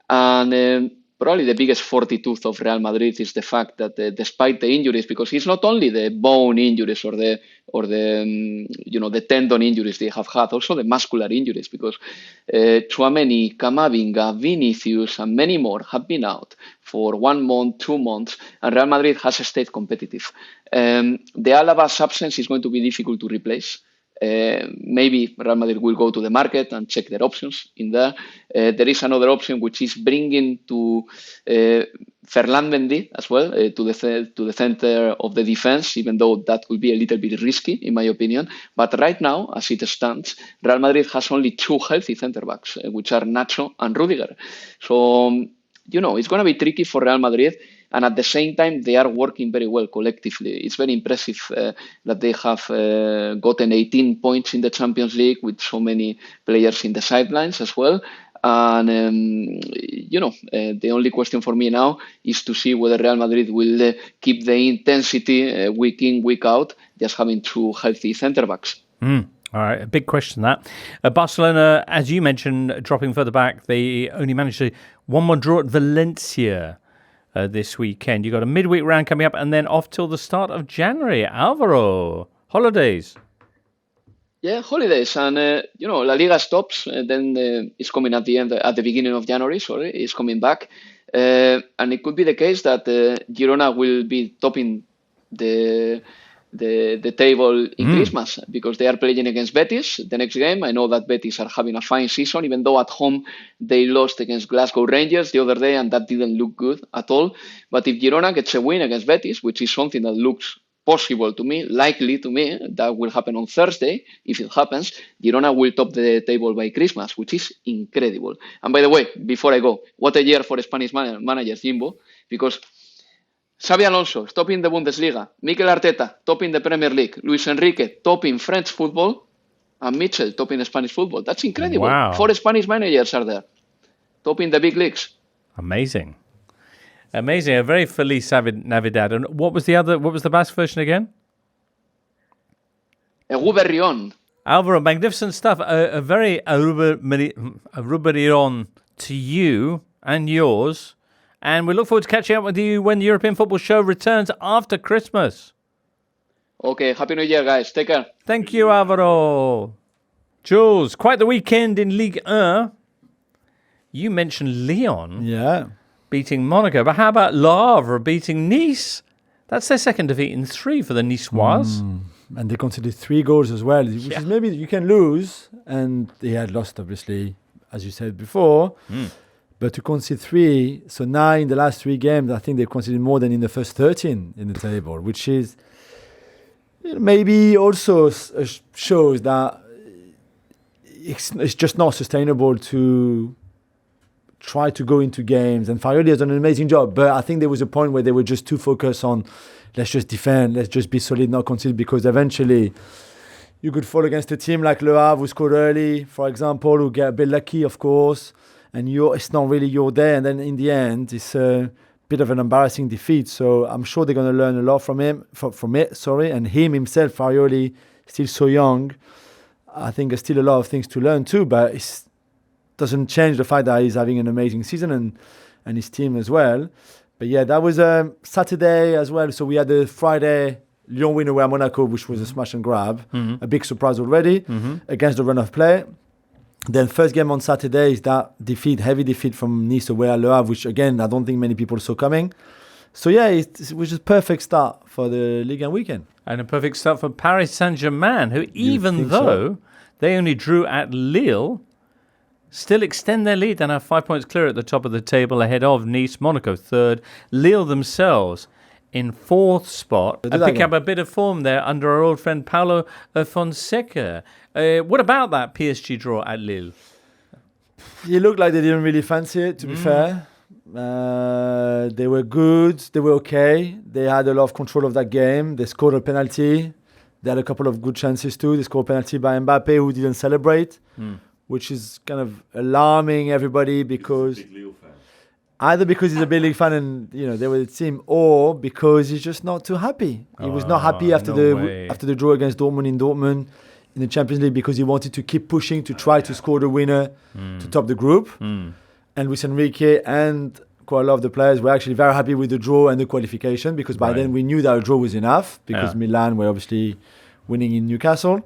And probably the biggest fortitude of Real Madrid is the fact that despite the injuries, because it's not only the bone injuries or the tendon injuries they have had, also the muscular injuries, because Tchouaméni, Camavinga, Vinicius, and many more have been out for 1 month, 2 months, and Real Madrid has stayed competitive. The Alaba's absence is going to be difficult to replace. maybe Real Madrid will go to the market and check their options in there. There is another option, which is bringing to Ferland Mendy as well to the center of the defense, even though that could be a little bit risky, in my opinion. But right now, as it stands, Real Madrid has only 2 healthy center backs, which are Nacho and Rudiger. So, it's going to be tricky for Real Madrid. And at the same time, they are working very well collectively. It's very impressive that they have gotten 18 points in the Champions League with so many players in the sidelines as well. And, the only question for me now is to see whether Real Madrid will keep the intensity week in, week out, just having 2 healthy centre-backs. All right, a big question that. Barcelona, as you mentioned, dropping further back, they only managed to 1-1 draw at Valencia this weekend. You got a midweek round coming up and then off till the start of January. Alvaro, holidays. Yeah, holidays, and La Liga stops. Then it's coming at the beginning of January. Sorry, it's coming back, and it could be the case that Girona will be topping the table in Christmas because they are playing against Betis the next game. I know that Betis are having a fine season, even though at home they lost against Glasgow Rangers the other day, and that didn't look good at all. But if Girona gets a win against Betis, which is something that looks possible to me, likely to me, that will happen on Thursday. If it happens, Girona will top the table by Christmas, which is incredible. And by the way, before I go, what a year for Spanish managers, Jimbo, because Xabi Alonso topping the Bundesliga, Mikel Arteta topping the Premier League, Luis Enrique topping French football, and Míchel topping Spanish football. That's incredible. Wow. 4 Spanish managers are there, topping the big leagues. Amazing. A very Feliz Navidad. And what was the Basque version again? Eguberrión. Alvaro, magnificent stuff. A very Eguberrión to you and yours. And we look forward to catching up with you when the European Football Show returns after Christmas. Okay, Happy New Year, guys. Take care. Thank you, Alvaro. Jules, quite the weekend in Ligue 1. You mentioned Lyon. Yeah. Beating Monaco. But how about Le Havre beating Nice? That's their second defeat in 3 for the Niçois. And they conceded 3 goals as well, which is maybe you can lose. And they had lost, obviously, as you said before. But to concede 3, so now in the last 3 games, I think they've conceded more than in the first 13 in the table, which is maybe also shows that it's just not sustainable to try to go into games. And Farioli has done an amazing job, but I think there was a point where they were just too focused on let's just defend, let's just be solid, not concede, because eventually you could fall against a team like Le Havre who scored early, for example, who get a bit lucky, of course, and it's not really your day. And then in the end, it's a bit of an embarrassing defeat. So I'm sure they're going to learn a lot from it. And him himself, Farioli, still so young. I think there's still a lot of things to learn too, but it doesn't change the fact that he's having an amazing season and his team as well. But yeah, that was Saturday as well. So we had the Friday Lyon win away at Monaco, which was a smash and grab, a big surprise already against the run of play. Then first game on Saturday is that heavy defeat from Nice away at Le Havre, which again, I don't think many people saw coming. So yeah, it was a perfect start for the Ligue 1 weekend. And a perfect start for Paris Saint-Germain, who even though they only drew at Lille, still extend their lead and have 5 points clear at the top of the table ahead of Nice, Monaco third, Lille themselves in 4th spot. And pick up a bit of form there under our old friend Paulo Fonseca. What about that PSG draw at Lille? It looked like they didn't really fancy it, to be fair. They were good. They were okay. They had a lot of control of that game. They scored a penalty. They had a couple of good chances too. They scored a penalty by Mbappe, who didn't celebrate, which is kind of alarming everybody because either because he's a big league fan and they were the team, or because he's just not too happy. He was not happy after the draw against Dortmund in Dortmund in the Champions League because he wanted to keep pushing to try to score the winner to top the group. And Luis Enrique and quite a lot of the players were actually very happy with the draw and the qualification because by then we knew that a draw was enough because Milan were obviously winning in Newcastle.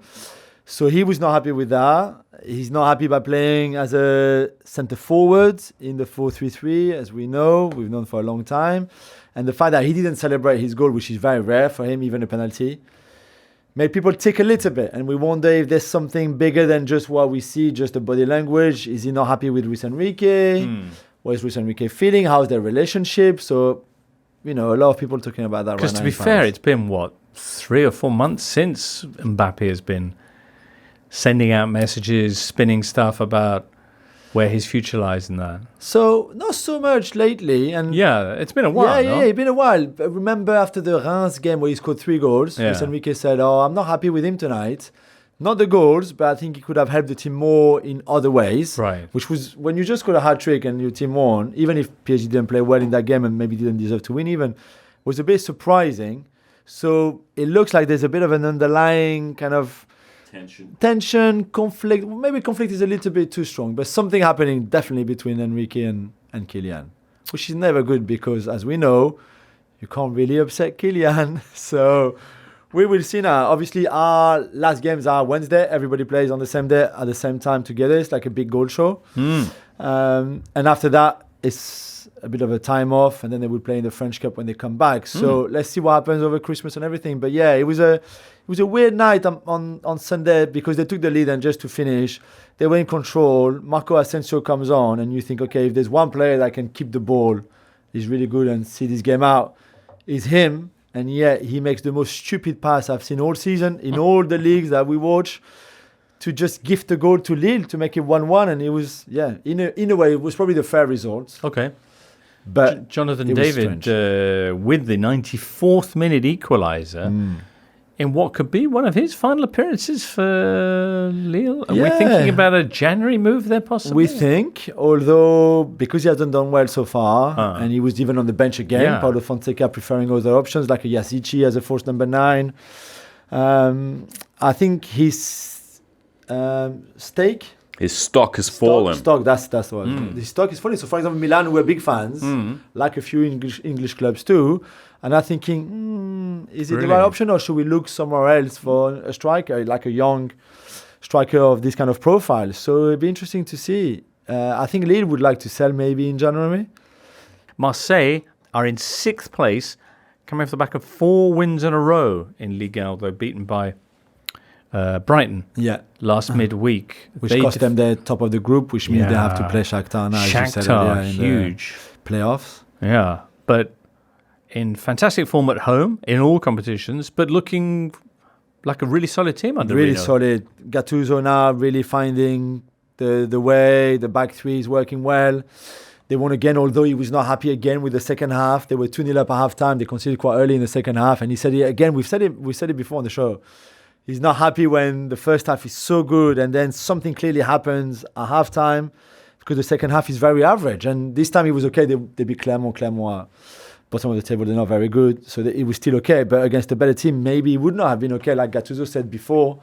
So he was not happy with that. He's not happy by playing as a centre forward in the 4-3-3, as we've known for a long time. And the fact that he didn't celebrate his goal, which is very rare for him, even a penalty, made people tick a little bit. And we wonder if there's something bigger than just what we see, just the body language. Is he not happy with Luis Enrique? What is Luis Enrique feeling? How's their relationship? So, a lot of people talking about that right now. Because to be fair, it's been, 3 or 4 months since Mbappe has been sending out messages, spinning stuff about where his future lies in that. So, not so much lately. And yeah, it's been a while, Yeah, it's been a while. But remember after the Reims game where he scored 3 goals, Luis Enrique said, I'm not happy with him tonight. Not the goals, but I think he could have helped the team more in other ways. Right. Which was, when you just got a hat-trick and your team won, even if PSG didn't play well in that game and maybe didn't deserve to win even, was a bit surprising. So it looks like there's a bit of an underlying kind of tension, conflict. Maybe conflict is a little bit too strong, but something happening definitely between Enrique and Kylian, which is never good because, as we know, you can't really upset Kylian. So we will see now. Obviously, our last games are Wednesday. Everybody plays on the same day at the same time together. It's like a big goal show. And after that, it's a bit of a time off, and then they will play in the French Cup when they come back. So let's see what happens over Christmas and everything. But yeah, it was a weird night on Sunday because they took the lead, and just to finish, they were in control. Marco Asensio comes on, and you think, okay, if there's one player that can keep the ball, he's really good and see this game out, is him. And yet he makes the most stupid pass I've seen all season in all the leagues that we watch, to just gift the goal to Lille to make it 1-1. And it was, in a way, it was probably the fair result. Okay. But Jonathan David with the 94th minute equaliser in what could be one of his final appearances for Lille. Are we thinking about a January move there possibly? We think, although because he hasn't done well so far, and he was even on the bench again, Paulo Fonseca preferring other options like a Yasici as a false number 9. I think his stake... His stock has fallen. Stock, that's what. The stock is falling. So, for example, Milan were big fans, like a few English clubs too, and are thinking, is it the right option, or should we look somewhere else for a striker, like a young striker of this kind of profile? So it'd be interesting to see. I think Lille would like to sell maybe in January. Marseille are in 6th place, coming off the back of 4 wins in a row in Ligue, although beaten by Brighton last midweek. Which cost them the top of the group, which means they have to play Shakhtar now, as you said earlier, in huge the playoffs. Yeah, but in fantastic form at home in all competitions, but looking like a really solid team under Really Rino. solid. Gattuso now really finding the way. The back three is working well. They won again, although he was not happy again with the second half. They were 2-0 up at half-time. They conceded quite early in the second half. And he said it again, we said it before on the show. He's not happy when the first half is so good and then something clearly happens at halftime because the second half is very average. And this time it was okay. They beat Clermont. Clermont, bottom of the table, they're not very good. So it was still okay. But against a better team, maybe it would not have been okay, like Gattuso said before.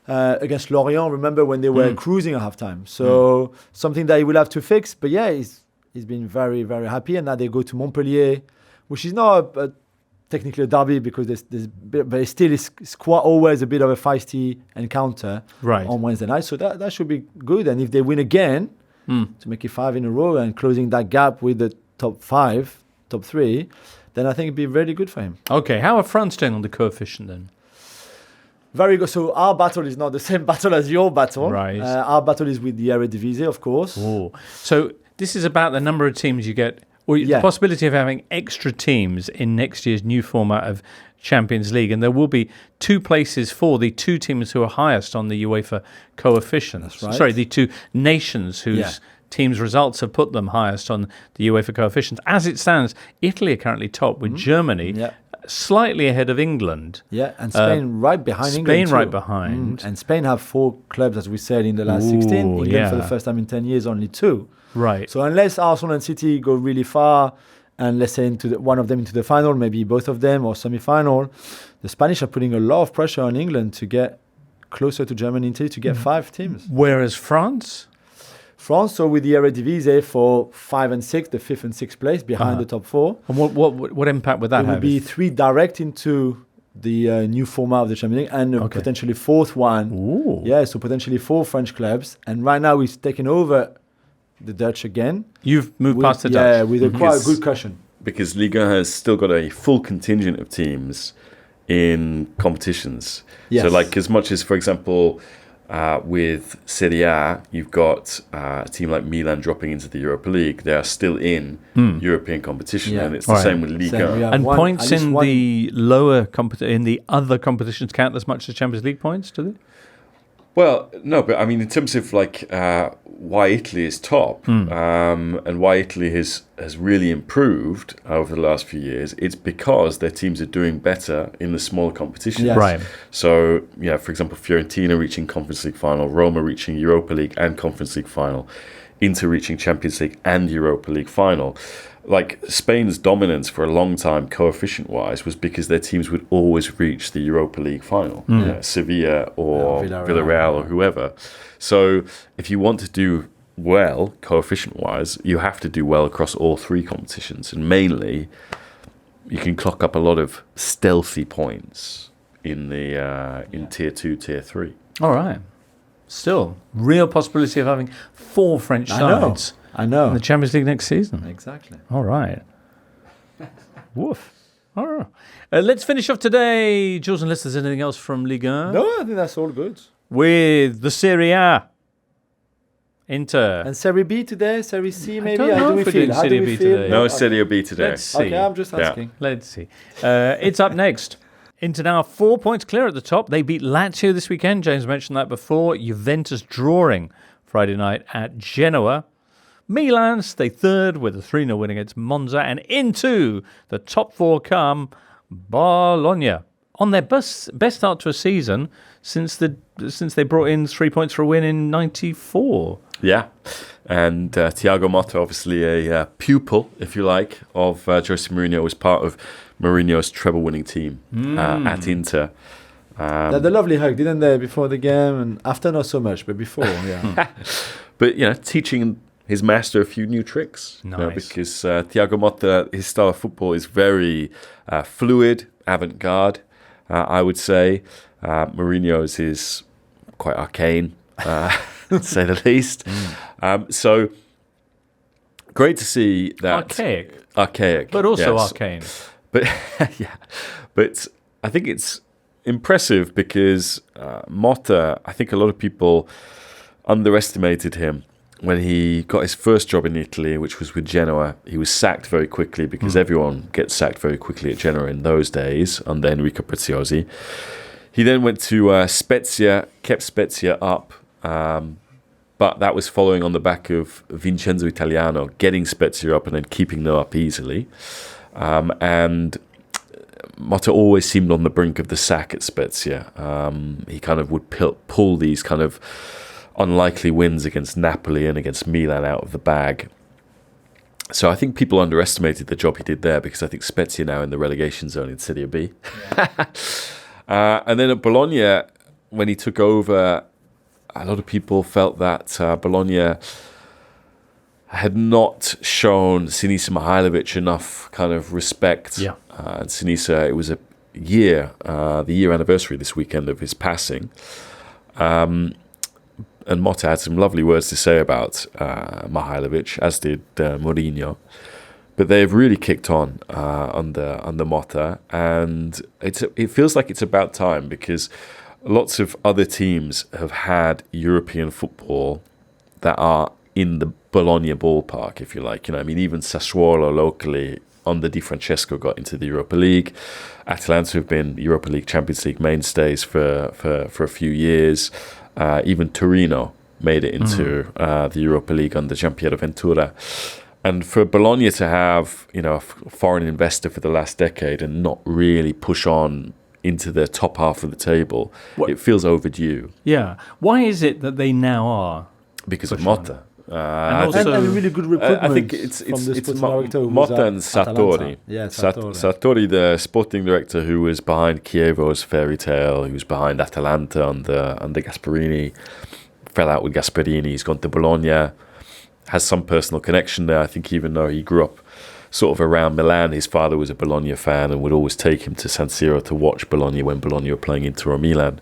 Against Lorient, remember when they were cruising at halftime. So something that he will have to fix. But yeah, he's been very, very happy. And now they go to Montpellier, which is not technically a derby because but still it's quite always a bit of a feisty encounter on Wednesday night. So that should be good. And if they win again, to make it 5 in a row and closing that gap with the top 3, then I think it'd be really good for him. Okay, how are France doing on the coefficient then? Very good. So our battle is not the same battle as your battle. Right. Our battle is with the Eredivisie, of course. Ooh. So this is about the number of teams you get, or the possibility of having extra teams in next year's new format of Champions League. And there will be 2 places for the 2 teams who are highest on the UEFA coefficients. That's right. Sorry, the 2 nations whose teams' results have put them highest on the UEFA coefficients. As it stands, Italy are currently top with Germany slightly ahead of England. Yeah, and Spain right behind England. Spain right behind. And Spain have 4 clubs, as we said, in the last 16. England for the first time in 10 years, only 2. Right. So unless Arsenal and City go really far, and let's say one of them into the final, maybe both of them, or semi-final, the Spanish are putting a lot of pressure on England to get closer to Germany and Italy to get 5 teams. Whereas France, so with the Eredivisie for 5 and 6, the 5th and 6th place behind the top 4. And what impact would that have? It would be 3 direct into the new format of the Champions League and a potentially 4th one. Ooh. Yeah, so potentially 4 French clubs. And right now we've taken over the Dutch again. You've moved past the Dutch. Yeah, with quite a good cushion. Because Liga has still got a full contingent of teams in competitions. Yes. So, like, as much as, for example, with Serie A, you've got a team like Milan dropping into the Europa League. They are still in European competition, Yeah. and it's the same with Liga. Same, we have And one- points at least in one- the lower in the other competitions count as much as Champions League points, do they? Well, no, but I mean, in terms of like why Italy is top and why Italy has really improved over the last few years, it's because their teams are doing better in the smaller competitions. Yes. Right. So, yeah, for example, Fiorentina reaching Conference League final, Roma reaching Europa League and Conference League final, Inter reaching Champions League and Europa League final. Like, Spain's dominance for a long time, coefficient-wise, was because their teams would always reach the Europa League final. Sevilla or Villarreal or whoever. So if you want to do well, coefficient-wise, you have to do well across all three competitions. And mainly, you can clock up a lot of stealthy points in the in Tier 2, Tier 3. All right. Still, real possibility of having 4 French sides I know. in the Champions League next season. Exactly. All right. Woof. All right. Let's finish off today, Jules, unless there's anything else from Ligue 1. No, I think that's all good. With the Serie A. Inter. And Serie B today, Serie C maybe. don't How know do we if we're feel? doing How do Serie we B feel? today. No, Okay. Serie B today. Let's see. Okay, I'm just asking. Let's see. It's up next. Inter now 4 points clear at the top. They beat Lazio this weekend. James mentioned that before. Juventus drawing Friday night at Genoa. Milan stay third with a 3-0 win against Monza. And into the top 4 come Bologna on their best start to a season since they brought in 3 points for a win in '94. Yeah, and Thiago Motta, obviously a pupil, if you like, of Jose Mourinho, was part of Mourinho's treble-winning team at Inter. They had a lovely hug, didn't they, before the game? And after, not so much, but before, yeah. But, you know, teaching his master a few new tricks. Nice. You know, because Thiago Motta, his style of football is very fluid, avant-garde, I would say. Mourinho's is quite arcane, to say the least. So, great to see that. Archaic. But also yes. arcane. But yeah, but I think it's impressive because Motta, I think a lot of people underestimated him when he got his first job in Italy, which was with Genoa. He was sacked very quickly because everyone gets sacked very quickly at Genoa in those days under Enrico Preziosi. He then went to Spezia, kept Spezia up, but that was following on the back of Vincenzo Italiano getting Spezia up and then keeping them up easily. And Motta always seemed on the brink of the sack at Spezia. He kind of would pull these kind of unlikely wins against Napoli and against Milan out of the bag. So I think people underestimated the job he did there because I think Spezia now in the relegation zone in Serie B. And then at Bologna, when he took over, a lot of people felt that Bologna had not shown Sinisa Mihajlovic enough kind of respect. Yeah. And Sinisa, it was the year anniversary this weekend of his passing. And Motta had some lovely words to say about Mihajlovic, as did Mourinho. But they've really kicked on under Motta, and it feels like it's about time because lots of other teams have had European football that are in the Bologna ballpark, if you like. You know, I mean, even Sassuolo locally under Di Francesco got into the Europa League. Atalanta have been Europa League, Champions League mainstays for a few years. Even Torino made it into the Europa League under Gianpiero Ventura. And for Bologna to have, you know, a foreign investor for the last decade and not really push on into the top half of the table, it feels overdue. Yeah. Why is it that they now are? Because of Motta. And also, and really good recruitment. I think it's Motta and Sartori. Yeah, Sartori. Sartori, the sporting director who was behind Chievo's fairy tale, who was behind Atalanta under Gasperini, fell out with Gasperini. He's gone to Bologna, has some personal connection there. I think even though he grew up sort of around Milan, his father was a Bologna fan and would always take him to San Siro to watch Bologna when Bologna were playing Inter or Milan.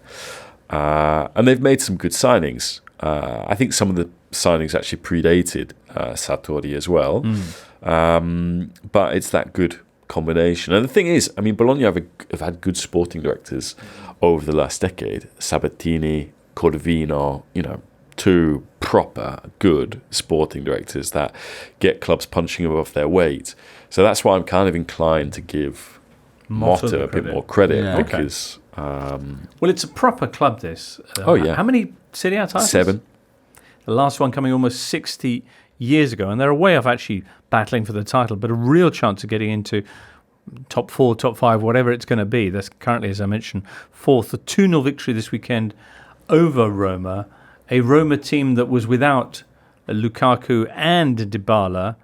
And they've made some good signings. I think some of the signings actually predated Sartori as well. But it's that good combination. And the thing is, I mean, Bologna have had good sporting directors over the last decade. Sabatini, Cordovino, two proper good sporting directors that get clubs punching above their weight. So that's why I'm kind of inclined to give Motta a bit more credit because... well, it's a proper club, this. Yeah. How many Serie A titles? 7. The last one coming almost 60 years ago, and they're a way of actually battling for the title, but a real chance of getting into top 4, top 5, whatever it's going to be. That's currently, as I mentioned, 4th. A 2-0 victory this weekend over Roma, a Roma team that was without Lukaku and Dybala,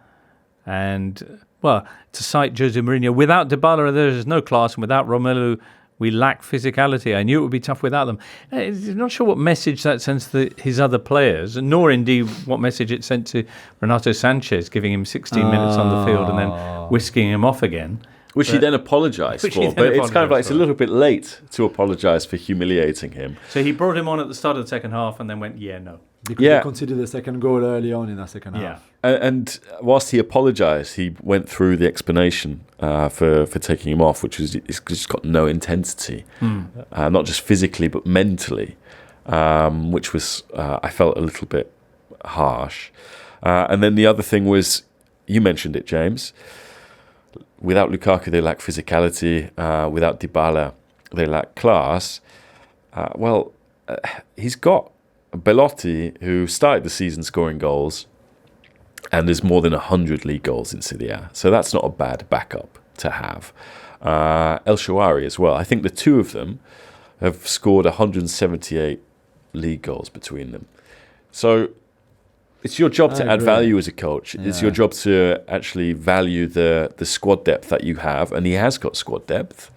and, well, to cite Jose Mourinho, without Dybala there is no class, and without Romelu we lack physicality. I knew it would be tough without them. I'm not sure what message that sends to his other players, nor indeed what message it sent to Renato Sanchez, giving him 16 minutes on the field and then whisking him off again. Which he then apologised for. But it's kind of like it's a little bit late to apologise for humiliating him. So he brought him on at the start of the second half and then went, no. Because he considered the second goal early on in the second half. And whilst he apologised, he went through the explanation for taking him off, which was it's just got no intensity, not just physically but mentally, which was I felt a little bit harsh. And then the other thing was, you mentioned it, James. Without Lukaku, they lack physicality. Without Dybala, they lack class. He's got Belotti, who started the season scoring goals, and there's more than 100 league goals in Serie A. So that's not a bad backup to have. El Shaarawy as well. I think the two of them have scored 178 league goals between them. So it's your job to add value as a coach. It's your job to actually value the squad depth that you have, and he has got squad depth.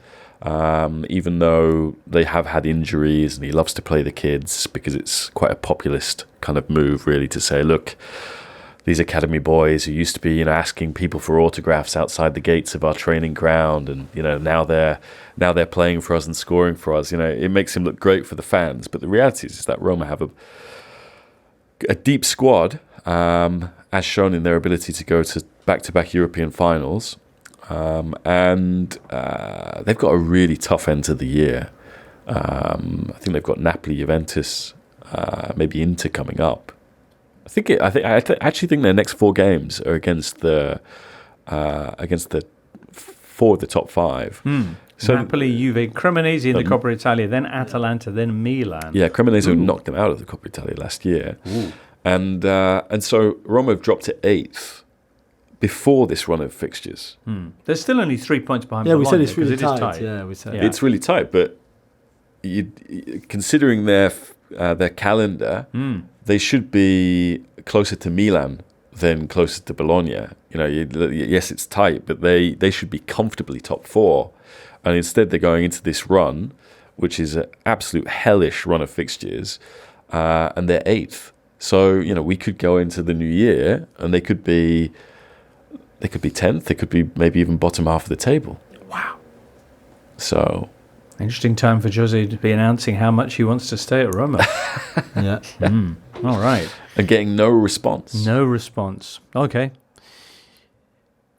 Even though they have had injuries, and he loves to play the kids because it's quite a populist kind of move, really, to say, look, these academy boys who used to be, asking people for autographs outside the gates of our training ground, and now they're playing for us and scoring for us. It makes him look great for the fans. But the reality is that Roma have a deep squad, as shown in their ability to go to back-to-back European finals. And they've got a really tough end to the year. I think they've got Napoli, Juventus, maybe Inter coming up. I actually think their next 4 games are against the 4 of the top 5. So Napoli, Juve, Cremonese in the Coppa Italia, then Atalanta, then Milan. Yeah, Cremonese knocked them out of the Coppa Italia last year. And so Roma have dropped to 8th before this run of fixtures. There's still only 3 points behind. Yeah, we said Bologna, it's really it is tight. Yeah, we said it's really tight. But considering their calendar, they should be closer to Milan than closer to Bologna. Yes, it's tight, but they should be comfortably top 4. And instead, they're going into this run, which is an absolute hellish run of fixtures, and they're 8th. So we could go into the new year, and they could be 10th. They could be maybe even bottom half of the table. Wow. So interesting time for Jose to be announcing how much he wants to stay at Roma. All right. And getting no response. No response. Okay.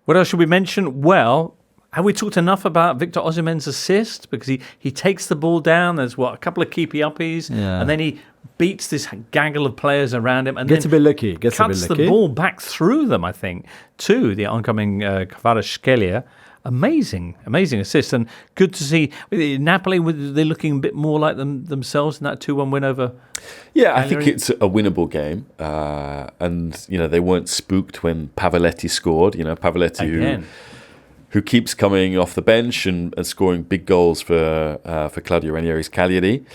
What else should we mention? Well, have we talked enough about Victor Osimhen's assist? Because he takes the ball down. There's a couple of keepy-uppies, and then he beats this gaggle of players around him, and gets a bit lucky. Cuts the ball back through them, I think, to the oncoming Kvaratskhelia. Amazing assist, and good to see Napoli. They're looking a bit more like themselves in that 2-1 win over. Yeah, I think it's a winnable game, and they weren't spooked when Pavoletti scored. Pavoletti who keeps coming off the bench and scoring big goals for Claudio Ranieri's Cagliari.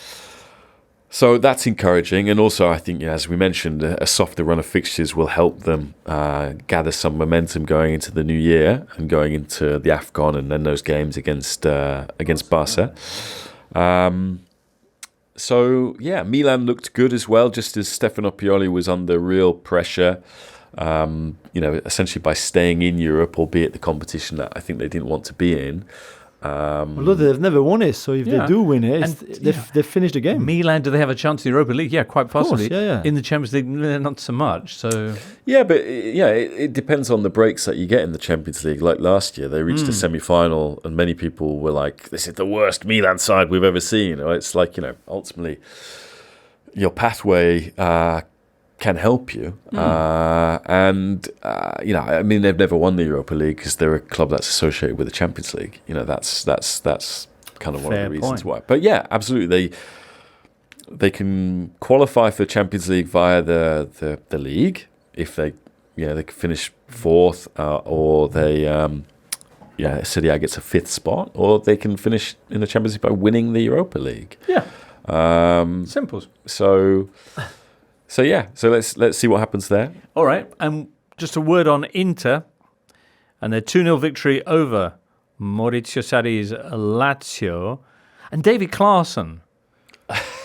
So that's encouraging, and also I think, as we mentioned, a softer run of fixtures will help them gather some momentum going into the new year and going into the AFCON and then those games against Barca. So yeah, Milan looked good as well, just as Stefano Pioli was under real pressure. Essentially by staying in Europe, albeit the competition that I think they didn't want to be in. Although they've never won it, so if they do win it, they've finished the game. Milan, do they have a chance in the Europa League? Yeah, quite possibly. yeah. In the Champions League, not so much. So Yeah, but it depends on the breaks that you get in the Champions League. Like last year, they reached the semi-final, and many people were like, "This is the worst Milan side we've ever seen." It's like, ultimately, your pathway can help you, and I mean, they've never won the Europa League because they're a club that's associated with the Champions League. That's kind of one of the reasons why. But yeah, absolutely, they can qualify for the Champions League via the league if they can finish fourth, or they Serie A gets a fifth spot, or they can finish in the Champions League by winning the Europa League. Yeah, simple. So let's see what happens there. All right, and just a word on Inter and their 2-0 victory over Maurizio Sarri's Lazio, and David Klaassen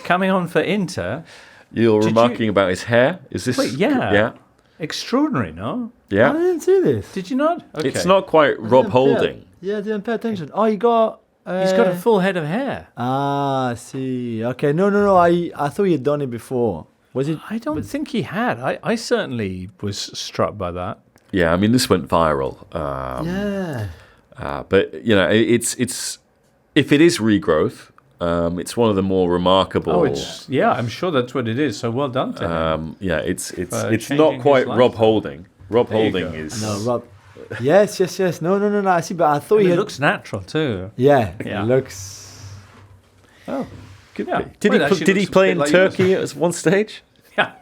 coming on for Inter. You're remarking about his hair? Is this? Wait, yeah. Yeah. Extraordinary, no? Yeah. I didn't see this. Did you not? Okay. It's not quite Rob Holding. I didn't pay attention. Oh, he got... He's got a full head of hair. I see. Okay, no. I thought he had done it before. Was it? I don't think he had. I certainly was struck by that. Yeah, I mean, this went viral. But it's if it is regrowth, it's one of the more remarkable. I'm sure that's what it is. So well done to him. It's not quite Rob Holding. Rob Holding is Rob. Yes. No. I see, but I thought it looks natural too. Yeah. It looks. Oh, could yeah. be. Did he play in Turkey at one stage? Yeah.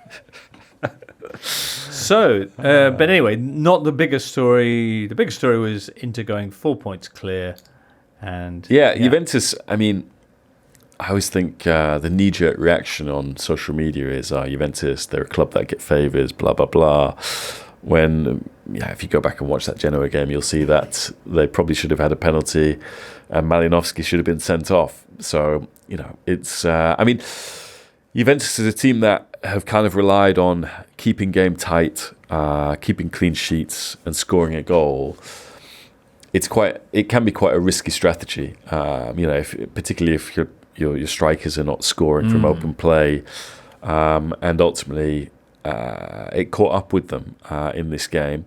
So, but anyway, not the biggest story. The biggest story was Inter going 4 points clear, and Juventus. I mean, I always think the knee-jerk reaction on social media is Juventus. They're a club that get favours, blah blah blah. When if you go back and watch that Genoa game, you'll see that they probably should have had a penalty, and Malinowski should have been sent off. So it's. I mean, Juventus is a team that have kind of relied on keeping game tight, keeping clean sheets, and scoring a goal. It can be quite a risky strategy. Particularly if your strikers are not scoring from open play, and ultimately it caught up with them in this game.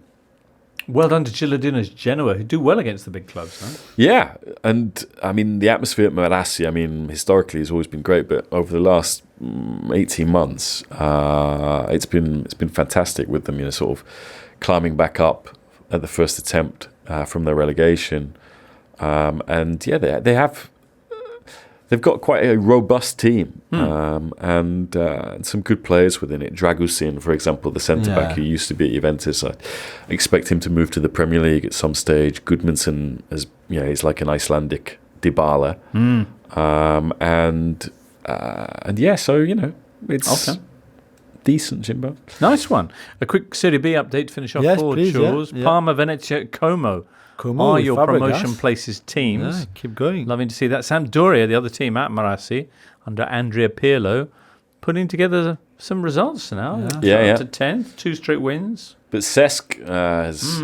Well done to Gilardino's Genoa, who do well against the big clubs, huh? Yeah, and I mean the atmosphere at Marassi, historically has always been great, but over the last 18 months, it's been fantastic with them, sort of climbing back up at the first attempt from their relegation, and they've got quite a robust team, and some good players within it. Dragusin, for example, the centre-back who used to be at Juventus. I expect him to move to the Premier League at some stage. Gudmundsson, he's like an Icelandic Dybala. It's decent, Jimbo. Nice one. A quick Serie B update to finish off forward chores. Yeah. Parma, Venezia, Como are your promotion places teams. Yeah, keep going. Loving to see that. Sampdoria, the other team at Marassi, under Andrea Pirlo, putting together some results now. Yeah. To 10th, 2 straight wins. But Cesc has,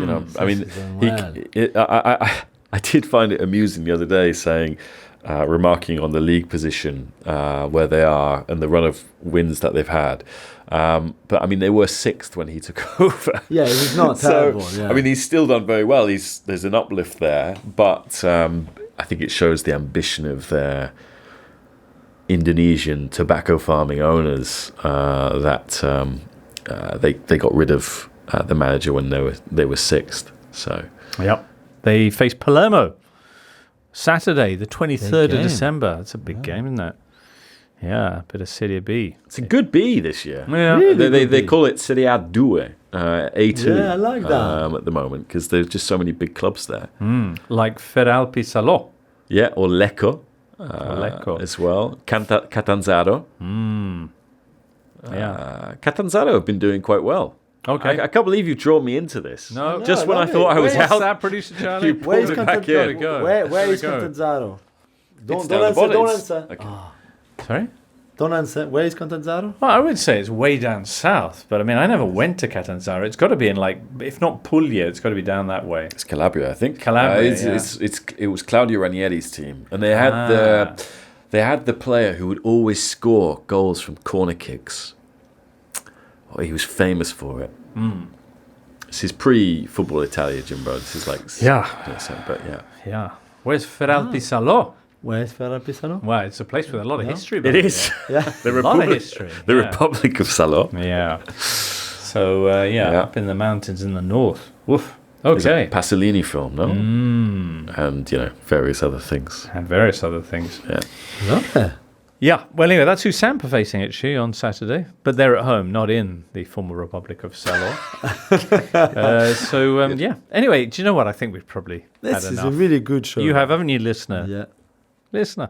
I did find it amusing the other day saying, remarking on the league position where they are and the run of wins that they've had. But I mean, they were 6th when he took over. Yeah, it was not terrible. I mean, he's still done very well. There's an uplift there, but I think it shows the ambition of their Indonesian tobacco farming owners that they got rid of the manager when they were 6th. So they face Palermo Saturday, the 23rd of December. That's a big game, isn't it? Yeah, a bit of Serie B. It's a good B this year. Yeah. Really they call it Serie A 2, A2. Yeah, I like that. At the moment, because there's just so many big clubs there. Like Feralpi Salò. Yeah, or Lecco. As well. Catanzaro. Catanzaro have been doing quite well. Okay. I can't believe you drawn me into this. No. Just when I thought I was Where's out. that, producer Charlie? You pulled it back in. Where is Catanzaro? Don't answer. Okay. Sorry? Don't answer. Where is Catanzaro? Well, I would say it's way down south, but I mean, I never went to Catanzaro. It's got to be in if not Puglia, it's got to be down that way. It's Calabria, I think. Calabria, it was Claudio Ranieri's team, and they had the player who would always score goals from corner kicks. Oh, he was famous for it. It's his pre-football Italia, Jimbo. This is like but yeah. Yeah. Where's Feral Pisalo? Where's Feral Pisano? Well, it's a place with a lot of history. It is. Yeah. The A lot of history. The Republic of Salò. Yeah. So, up in the mountains in the north. Woof. Okay. There's a Pasolini film, no? And, various other things. And various other things. Yeah. Okay. Yeah. Well, anyway, that's who Samp are facing actually on Saturday. But they're at home, not in the former Republic of Salò. Anyway, do you know what? I think we've probably This had is enough. a really good show. You haven't you, listener? Yeah. Listener.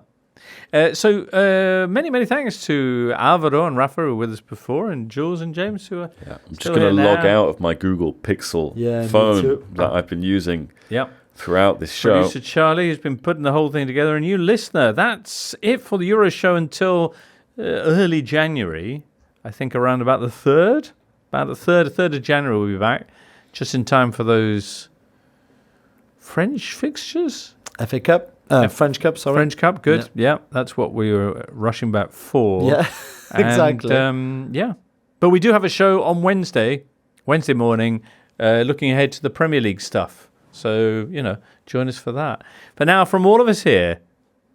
Many thanks to Alvaro and Raphael who were with us before, and Jules and James who are I'm just going to log out of my Google Pixel phone that I've been using throughout this show. Producer Charlie has been putting the whole thing together, and you listener, that's it for the Euro show until early January. I think around about the 3rd. About the 3rd of January we'll be back, just in time for those French fixtures. FA Cup. French Cup, sorry. French Cup, good. Yeah, that's what we were rushing back for. Yeah, exactly. But we do have a show on Wednesday morning, looking ahead to the Premier League stuff. So, join us for that. But now, from all of us here,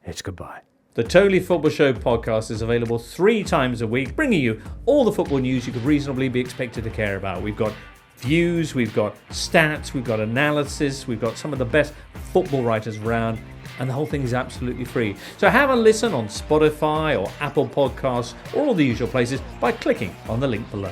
it's goodbye. The Totally Football Show podcast is available 3 times a week, bringing you all the football news you could reasonably be expected to care about. We've got views, we've got stats, we've got analysis, we've got some of the best football writers around, and the whole thing is absolutely free. So have a listen on Spotify or Apple Podcasts or all the usual places by clicking on the link below.